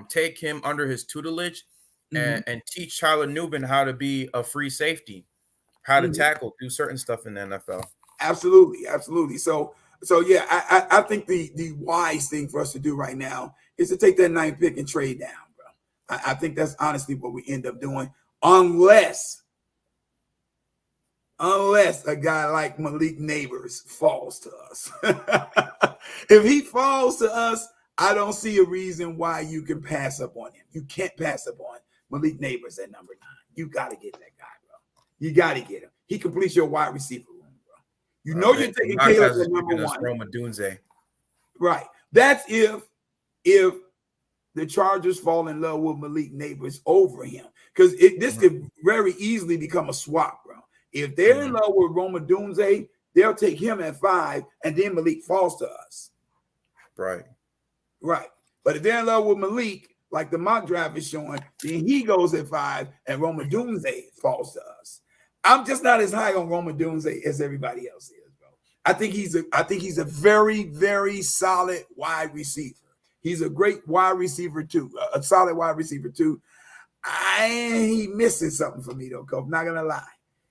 take him under his tutelage and teach Tyler Newbin how to be a free safety, how to tackle, do certain stuff in the NFL. Absolutely. So yeah, I think the wise thing for us to do right now is to take that 9th pick and trade down, bro. I think that's honestly what we end up doing, unless a guy like Malik Neighbors falls to us. If he falls to us, I don't see a reason why you can pass up on him. You can't pass up on Malik Neighbors at number 9. You got to get that guy, bro. You got to get him. He completes your wide receiver room, bro. You know you're taking Caleb at number 1. Roma Dunze. Right. That's if the Chargers fall in love with Malik Neighbors over him, because this could very easily become a swap, bro. If they're in love with Roma Dunze, they'll take him at 5, and then Malik falls to us. Right. But if they're in love with Malik, like the mock draft is showing, then he goes at 5, and Roma Dunze falls to us. I'm just not as high on Roma Dunze as everybody else is, bro. I think he's a very, very solid wide receiver. He's a great wide receiver too, a solid wide receiver too. He missing something for me though, Coach. Not gonna lie.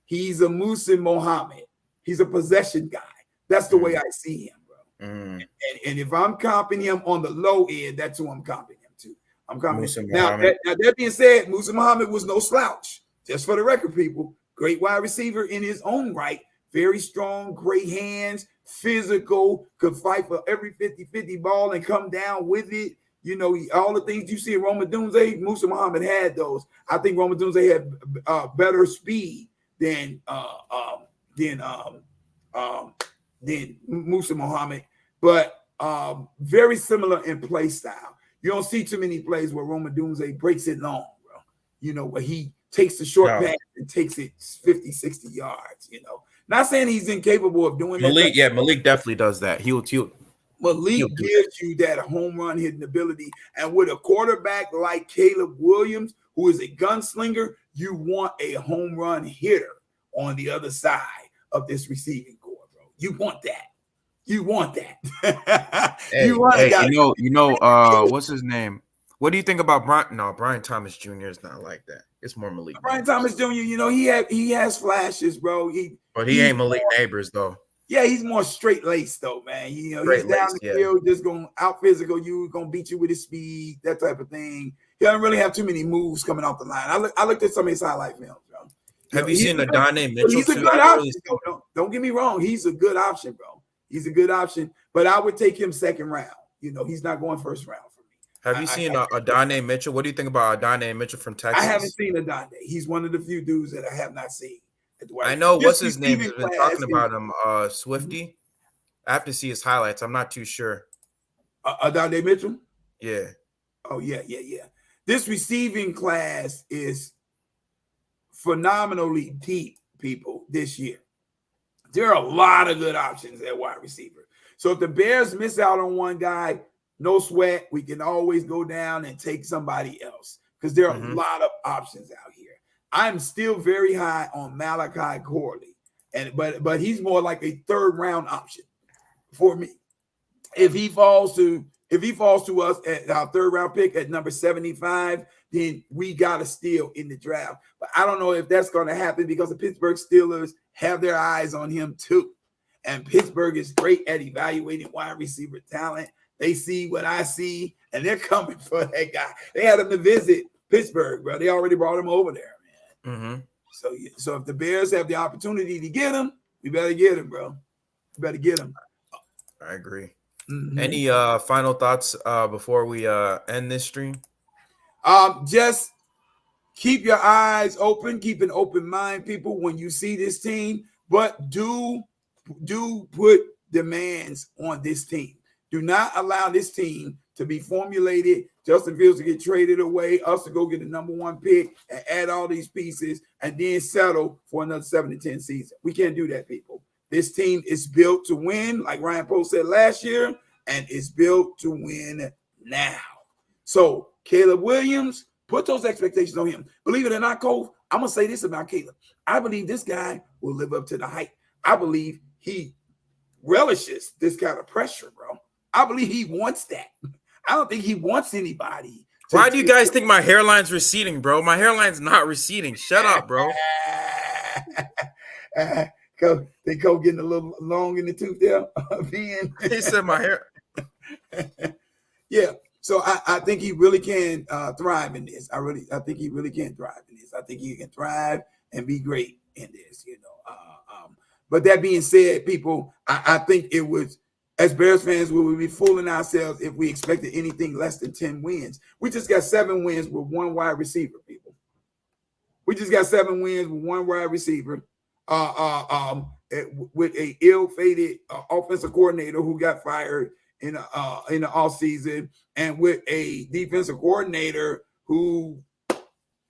He's a Musa Muhammad. He's a possession guy. That's the way I see him, bro. And if I'm comping him on the low end, that's who I'm comping him to. I'm comping him. Now, that being said, Musa Muhammad was no slouch. Just for the record, people. Great wide receiver in his own right. Very strong, great hands, physical, could fight for every 50-50 ball and come down with it. You know, all the things you see in Roma Dunze, Musa Muhammad had those. I think Roma Dunze had better speed than Musa Muhammad, but very similar in play style. You don't see too many plays where Roma Dunze breaks it long, bro. You know, where he takes the short pass and takes it 50, 60 yards, you know. Not saying he's incapable of doing that. Malik definitely does that. Malik gives you that home run hitting ability. And with a quarterback like Caleb Williams, who is a gunslinger, you want a home run hitter on the other side of this receiving core, bro. You want that. What's his name? What do you think about Brian? No, Brian Thomas Jr. is not like that. It's more Malik. Brian Thomas Jr., you know, he has flashes, bro. But he ain't Malik Neighbors, though. Yeah, he's more straight laced, though, man. You know, he's down the field, just going out physical you, going to beat you with his speed, that type of thing. He doesn't really have too many moves coming off the line. I looked at some of his highlight films, bro. Have you seen Adonai Mitchell? He's a good option. Don't get me wrong. He's a good option, bro. He's a good option, but I would take him second round. You know, he's not going first round for me. Have you seen Adonai Mitchell? What do you think about Adonai Mitchell from Texas? I haven't seen Adonai. He's one of the few dudes that I have not seen. I know what's his name has been talking about him, Swifty. I have to see his highlights. I'm not too sure. Adonai Mitchell? Yeah. Oh, yeah. This receiving class is phenomenally deep, people, this year. There are a lot of good options at wide receiver. So if the Bears miss out on one guy, no sweat. We can always go down and take somebody else because there are a lot of options out here. I'm still very high on Malachi Corley, but he's more like a third round option for me. If he falls to us at our third round pick at number 75, then we got to steal in the draft. But I don't know if that's going to happen because the Pittsburgh Steelers have their eyes on him too. And Pittsburgh is great at evaluating wide receiver talent. They see what I see, and they're coming for that guy. They had him to visit Pittsburgh, bro. They already brought him over there, man. So if the Bears have the opportunity to get him, we better get him, bro. We better get him. I agree. Any final thoughts before we end this stream? Just keep your eyes open, keep an open mind, people, when you see this team, but do put demands on this team. Do not allow this team to be formulated, Justin Fields to get traded away, us to go get the number 1 pick and add all these pieces and then settle for another 7-10 season. We can't do that, people. This team is built to win, like Ryan Post said last year, and it's built to win now. So Caleb Williams, Put those expectations on him. Believe it or not, Cole, I'm going to say this about Caleb. I believe this guy will live up to the hype. I believe he relishes this kind of pressure, bro. I believe he wants that. I don't think he wants anybody. Why do you guys think my hairline's receding, bro? My hairline's not receding. Shut up, bro. They go getting a little long in the tooth there. He said my hair. Yeah. So I think he really can thrive in this. I think he really can thrive in this. I think he can thrive and be great in this, you know. But that being said, people, I think it was, as Bears fans, we would be fooling ourselves if we expected anything less than 10 wins. We just got 7 wins with 1 wide receiver, people. We just got 7 wins with 1 wide receiver. With a ill-fated offensive coordinator who got fired in the offseason, and with a defensive coordinator who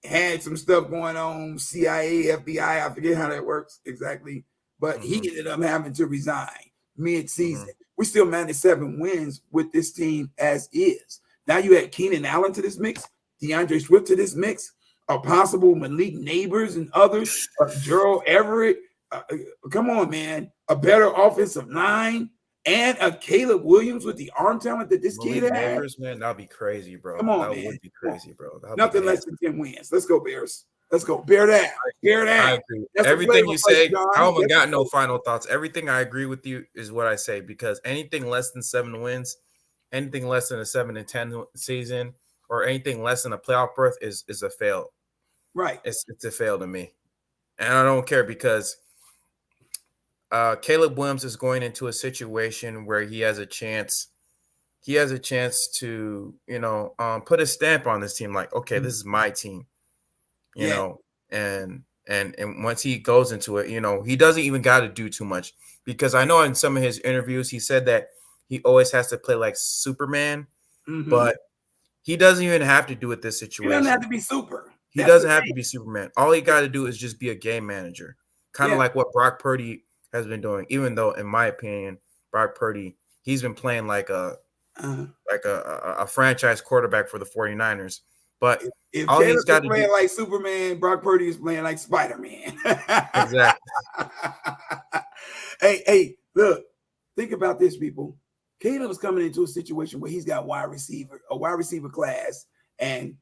had some stuff going on, CIA, FBI, I forget how that works exactly, but he ended up having to resign mid-season. We still managed 7 wins with this team as is. Now you add Keenan Allen to this mix, DeAndre Swift to this mix, a possible Malik Neighbors and others, Gerald Everett. Come on, man. A better offensive line and a Caleb Williams with the arm talent that this kid has. Man, that'd be crazy, bro. Come on, that man. Would be crazy, bro. Nothing less than 10 wins. Let's go, Bears. Let's go. Bear that. Bear that. I agree. Everything you say, I haven't got no final thoughts. Everything I agree with you is what I say, because anything less than 7 wins, anything less than a 7-10 season, or anything less than a playoff berth is a fail. Right. It's a fail to me. And I don't care, because Caleb Williams is going into a situation where he has a chance. He has a chance to, put a stamp on this team. Like, okay, this is my team, you know, and once he goes into it, he doesn't even got to do too much, because I know in some of his interviews, he said that he always has to play like Superman, but he doesn't even have to do it this situation. He doesn't have to be super. He doesn't have to be Superman. All he got to do is just be a game manager, kind of like what Brock Purdy has been doing. Even though, in my opinion, Brock Purdy, he's been playing like a franchise quarterback for the 49ers. But if all he's got to play like Superman, Brock Purdy is playing like Spider-Man. Exactly. Hey, look, think about this, people. Caleb's coming into a situation where he's got a wide receiver class, and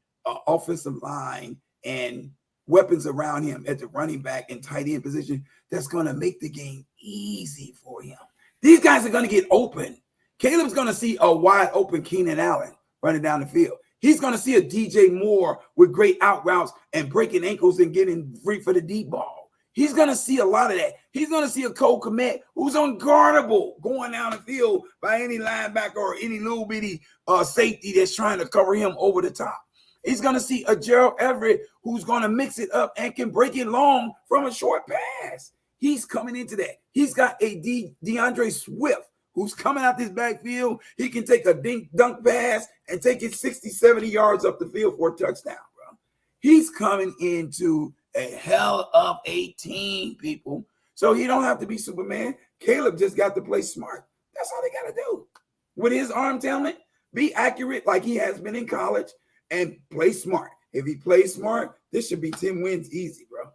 offensive line and weapons around him at the running back and tight end position that's going to make the game easy for him. These guys are going to get open. Caleb's going to see a wide open Keenan Allen running down the field. He's going to see a DJ Moore with great out routes and breaking ankles and getting free for the deep ball. He's going to see a lot of that. He's going to see a Cole Kmet who's unguardable going down the field by any linebacker or any little bitty safety that's trying to cover him over the top. He's going to see a Gerald Everett who's going to mix it up and can break it long from a short pass. He's coming into that. He's got a DeAndre Swift who's coming out this backfield. He can take a dunk pass and take it 60, 70 yards up the field for a touchdown, bro. He's coming into a hell of a team, people. So he don't have to be Superman. Caleb just got to play smart. That's all they got to do. With his arm talent, be accurate like he has been in college, and play smart. If he plays smart, this should be 10 wins easy, bro.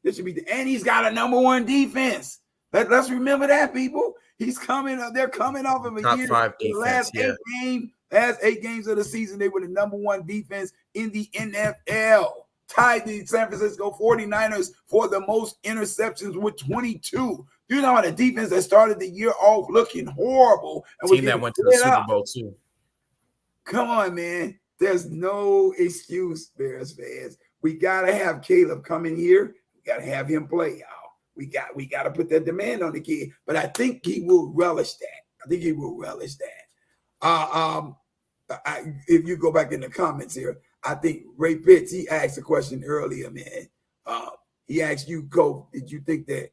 This should be, and he's got a number 1 defense. Let's remember that, people. He's coming up. They're coming off of a top year. 5 defense, last 8 games of the season, they were the number 1 defense in the NFL. Tied the San Francisco 49ers for the most interceptions with 22. You know, the defense that started the year off looking horrible. And team that went to the Super Bowl too. Come on, man. There's no excuse, Bears fans. We gotta have Caleb come in here. We gotta have him play, y'all. We gotta put that demand on the kid. But I think he will relish that. If you go back in the comments here, I think Ray Pitts, he asked a question earlier, man. He asked you, Coach, did you think that,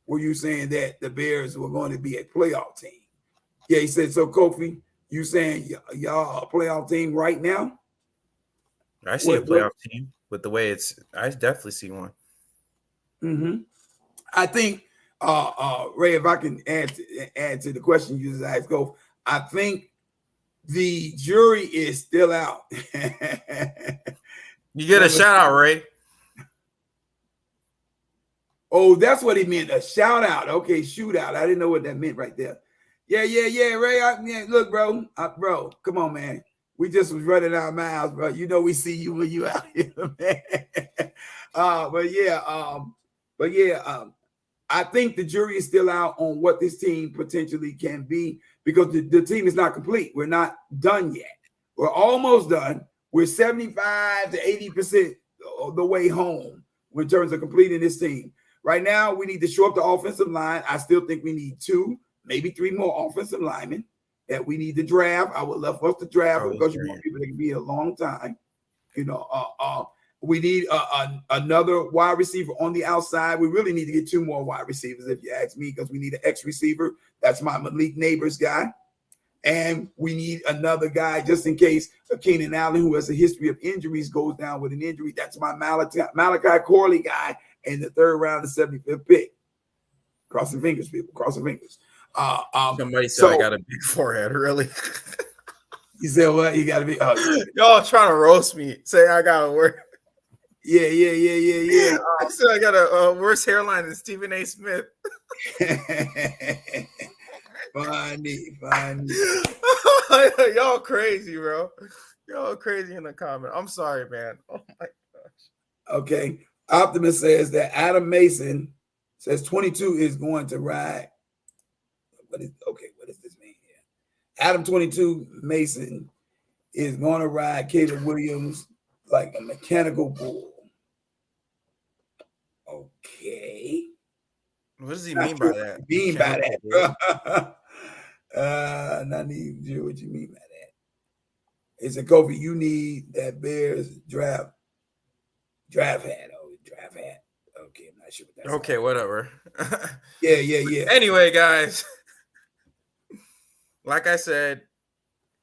were you saying that the Bears were going to be a playoff team? Yeah, he said, so Kofi, you saying y'all a playoff team right now? I see a playoff team with the way I definitely see one. Mm-hmm. I think, Ray, if I can add to the question you just asked, Kofi, I think the jury is still out You get a shout out, Ray. Oh, that's what he meant. A shout out. Okay, shootout. I didn't know what that meant right there. Yeah, Ray. Look, bro. Bro, come on, man. We just was running our mouths, bro. You know we see you when you out here, man. I think the jury is still out on what this team potentially can be because the team is not complete. We're not done yet. We're almost done. We're 75 to 80% the way home in terms of completing this team. Right now, we need to shore up the offensive line. I still think we need 2, maybe 3 more offensive linemen that we need to draft. I would love for us to draft because you want people that can be a long time. You know, we need another wide receiver on the outside. We really need to get 2 more wide receivers, if you ask me, because we need an X receiver. That's my Malik Neighbors guy. And we need another guy just in case Keenan Allen, who has a history of injuries, goes down with an injury. That's my Malachi Corley guy in the 3rd round, the 75th pick. Crossing fingers, people. Crossing fingers. Somebody said I got a big forehead, really? You said what? You got to be. Y'all trying to roast me. Say I got a work. Yeah. I said I got a worse hairline than Stephen A. Smith. Funny. Y'all crazy, bro. Y'all crazy in the comment. I'm sorry, man. Oh my gosh. Okay. Optimus says that Adam Mason says 22 is going to ride. What does this mean here? Adam 22 Mason is going to ride Caleb Williams like a mechanical bull. Okay. What does he mean by that? Not even sure what you mean by that. It's a Kofi. You need that Bears draft hat. Oh, draft hat. Okay, I'm not sure what that's. Okay, whatever. Yeah. Anyway, guys, like I said,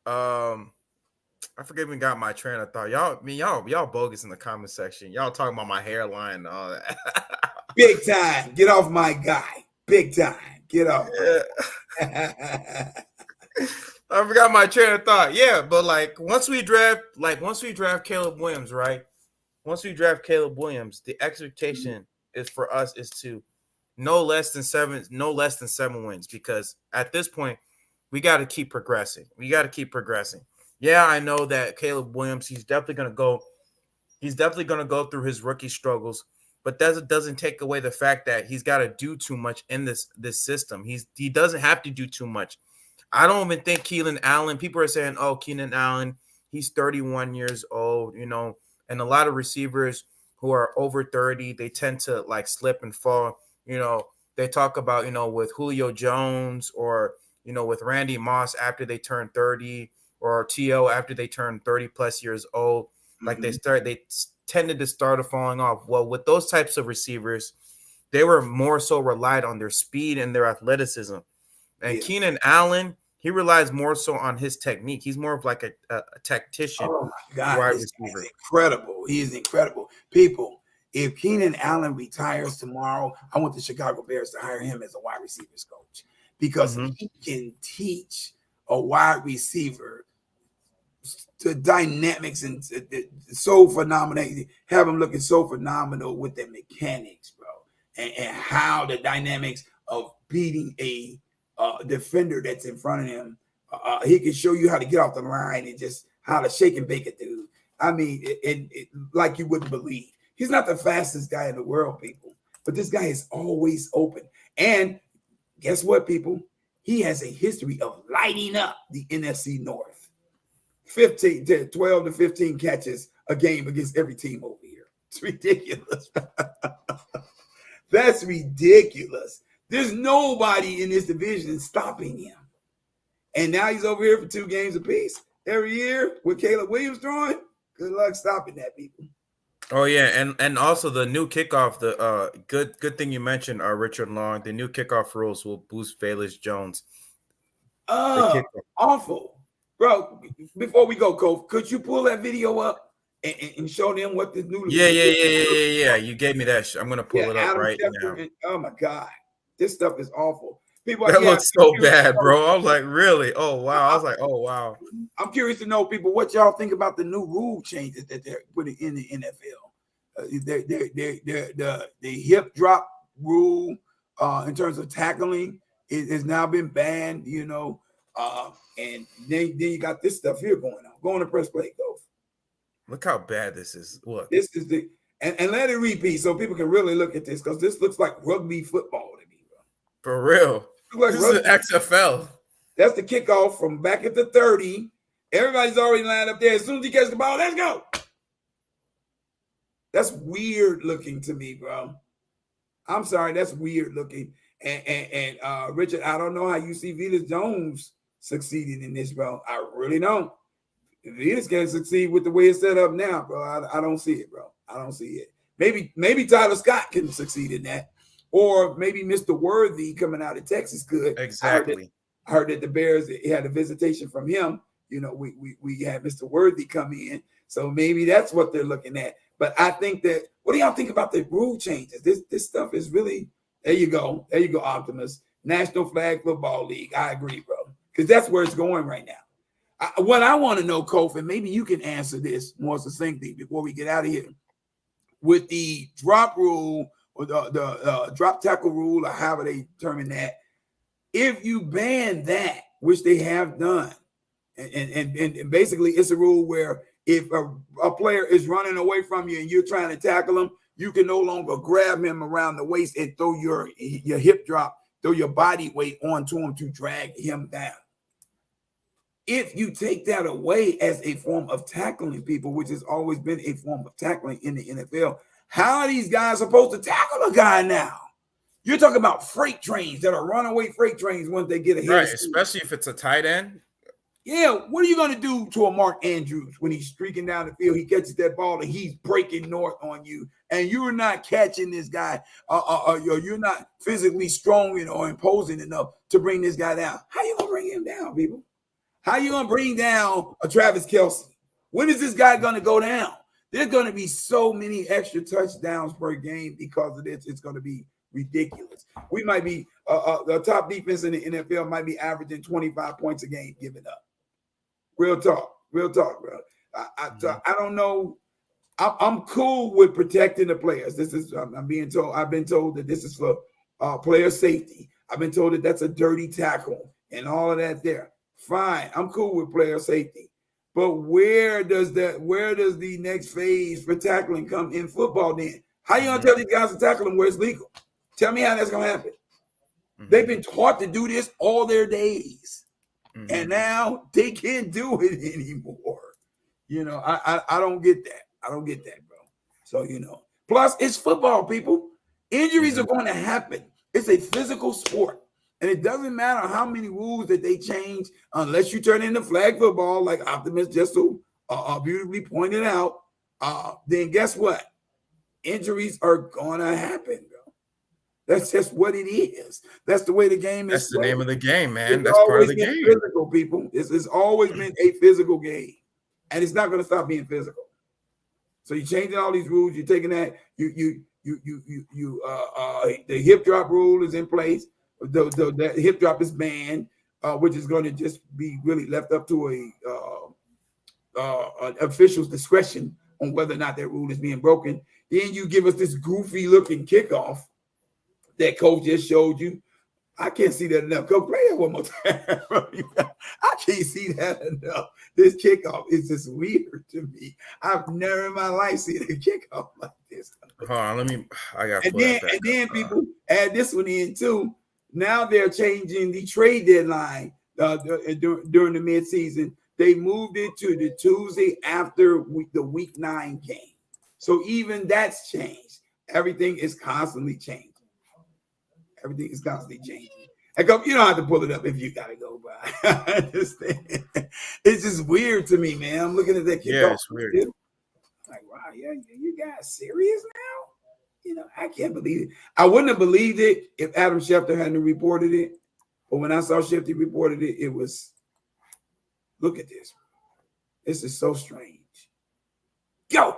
I forget we got my train of thought. Y'all bogus in the comment section. Y'all talking about my hairline and all that. Big time. Get off my guy. Big time. Get off. Yeah. I forgot my train of thought. Yeah, but like once we draft Caleb Williams, right? Once we draft Caleb Williams, the expectation is for us is to no less than 7 wins, because at this point we got to keep progressing. Yeah, I know that Caleb Williams, he's definitely gonna go through his rookie struggles, but that doesn't take away the fact that he's got to do too much in this system. He doesn't have to do too much. I don't even think Keenan Allen, people are saying, oh, Keenan Allen, he's 31 years old, you know, and a lot of receivers who are over 30, they tend to like slip and fall. You know, they talk about, you know, with Julio Jones or, you know, with Randy Moss after they turn 30, or T.O. after they turn 30 plus years old, like they tended to start falling off. Well, with those types of receivers, they were more so relied on their speed and their athleticism. And Keenan Allen, he relies more so on his technique. He's more of like a tactician. Oh my God, wide this receiver. is incredible. He is incredible. People, if Keenan Allen retires tomorrow, I want the Chicago Bears to hire him as a wide receivers coach, because he can teach a wide receiver the dynamics and so phenomenal. Have him looking so phenomenal with the mechanics, bro, and how the dynamics of beating a defender that's in front of him. He can show you how to get off the line and just how to shake and bake a dude. I mean, it like you wouldn't believe. He's not the fastest guy in the world, people, but this guy is always open. And guess what, people? He has a history of lighting up the NFC North. 12 to 15 catches a game against every team over here. It's ridiculous. That's ridiculous. There's nobody in this division stopping him. And now he's over here for 2 games apiece every year with Caleb Williams throwing. Good luck stopping that, people. Oh yeah, and also the new kickoff. The good thing you mentioned, Richard Long. The new kickoff rules will boost Velus Jones. Awful, bro. Before we go, Kof, could you pull that video up and show them what this new? Yeah. You gave me that. I'm gonna pull it up Adam right Schefter now. oh my God, this stuff is awful. People, That yeah, looks so bad, bro. I was like, really? Oh wow. I was like, oh wow. I'm curious to know, people, what y'all think about the new rule changes that they're putting in the NFL. The hip drop rule in terms of tackling has now been banned, you know. And then you got this stuff here going on. Go on the press play, go. Look how bad this is. Look. This is the and let it repeat so people can really look at this, because this looks like rugby football to me, bro. For real. Like this is an XFL. That's the kickoff from back at the 30. Everybody's already lined up there. As soon as he gets the ball, let's go. That's weird looking to me, bro. I'm sorry, that's weird looking. And Richard, I don't know how you see Velas Jones succeeding in this, bro. I really don't. Velas can succeed with the way it's set up now, bro. I don't see it, bro. I don't see it. Maybe Tyler Scott can succeed in that. Or maybe Mr. Worthy coming out of Texas could. Exactly. I heard that the Bears had a visitation from him. You know, we had Mr. Worthy come in. So maybe that's what they're looking at. But I think that, what do y'all think about the rule changes? This stuff is really, there you go. There you go, Optimus. National Flag Football League. I agree, bro. Because that's where it's going right now. What I want to know, Kof, and maybe you can answer this more succinctly before we get out of here. With the drop rule, or the drop tackle rule, or however they determine that, if you ban that, which they have done, and basically it's a rule where if a player is running away from you and you're trying to tackle him, you can no longer grab him around the waist and throw your hip drop, throw your body weight onto him to drag him down. If you take that away as a form of tackling people, which has always been a form of tackling in the NFL, how are these guys supposed to tackle a guy now? You're talking about freight trains that are runaway freight trains once they get ahead. Right, especially if it's a tight end. Yeah, what are you going to do to a Mark Andrews when he's streaking down the field? He catches that ball and he's breaking north on you, and you're not catching this guy. You're not physically strong or imposing enough to bring this guy down. How you going to bring him down, people? How you going to bring down a Travis Kelce? When is this guy going to go down? There's going to be so many extra touchdowns per game because of this. It's going to be ridiculous. We might be the top defense in the NFL might be averaging 25 points a game giving up. Real talk, bro. I don't know. I'm cool with protecting the players. I've been told that this is for player safety. I've been told that that's a dirty tackle and all of that there. Fine, I'm cool with player safety. But where does the next phase for tackling come in football then? How you gonna tell these guys to tackle them where it's legal? Tell me how that's gonna happen. They've been taught to do this all their days. And now they can't do it anymore. You know, I don't get that. I don't get that, bro. So, you know, plus it's football, people. Injuries are going to happen. It's a physical sport. And it doesn't matter how many rules that they change, unless you turn into flag football, like Optimus just so beautifully pointed out, then guess what? Injuries are going to happen, bro. That's just what it is. That's the way the game is. That's the name of the game, man. It's That's part of the game. Physical, people. This has always been a physical game, and it's not going to stop being physical. So you're changing all these rules. You're taking that. The hip drop rule is in place. The hip drop is banned, which is going to just be really left up to an official's discretion on whether or not that rule is being broken. Then you give us this goofy looking kickoff that coach just showed you. I can't see that enough. Go play it one more time. I can't see that enough. This kickoff is just weird to me. I've never in my life seen a kickoff like this. Hold on, I got. And then people add this one in too. Now they're changing the trade deadline during the midseason. They moved it to the Tuesday after the week 9 game. So even that's changed. Everything is constantly changing. Everything is constantly changing. And go, you don't have to pull it up if you gotta go by. I understand. It's just weird to me, man. I'm looking at that kickoff. Yeah, it's weird. Like, wow, yeah, you guys serious now? You know, I can't believe it. I wouldn't have believed it if Adam Schefter hadn't reported it. But when I saw Schefter reported it, it was, look at this. This is so strange. Go.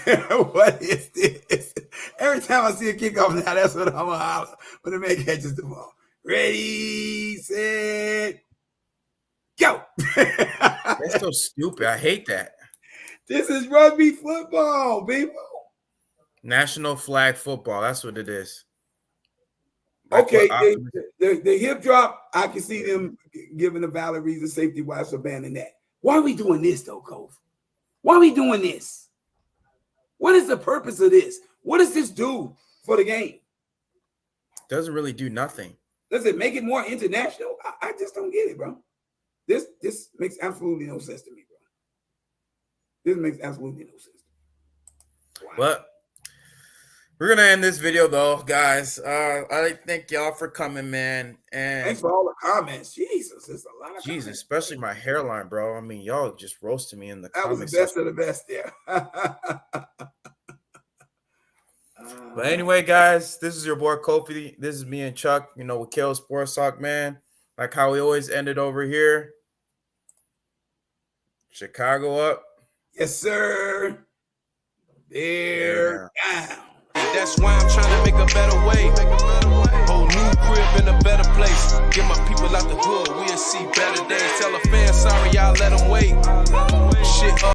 What is this? Every time I see a kickoff now, that's what I'm gonna holler when the man catches the ball. Ready, set, go. That's so stupid. I hate that. This is rugby football, people. National flag football. That's what it is. Okay, the hip drop, I can see them giving a valid reason safety-wise for banning that. Why are we doing this, though, Cove? Why are we doing this? What is the purpose of this? What does this do for the game? Doesn't really do nothing. Does it make it more international? I just don't get it, bro. This makes absolutely no sense to me, bro. This makes absolutely no sense. Wow. Well, we're gonna end this video though, guys. I thank y'all for coming, man. And thanks for all the comments. Jesus, it's a lot of Jesus, comments. especially my hairline, bro. I mean, y'all just roasted me in the comments. That was the best of the best there. But anyway, guys, this is your boy Kofi. This is me and Chuck, you know, with KO Sports Talk, man. Like how we always ended over here. Chicago up. Yes, sir. They're down. That's why I'm trying to make a better way. Whole new crib in a better place. Get my people out the hood, we'll see better days. Tell a fan sorry, I'll let them wait. Shit up.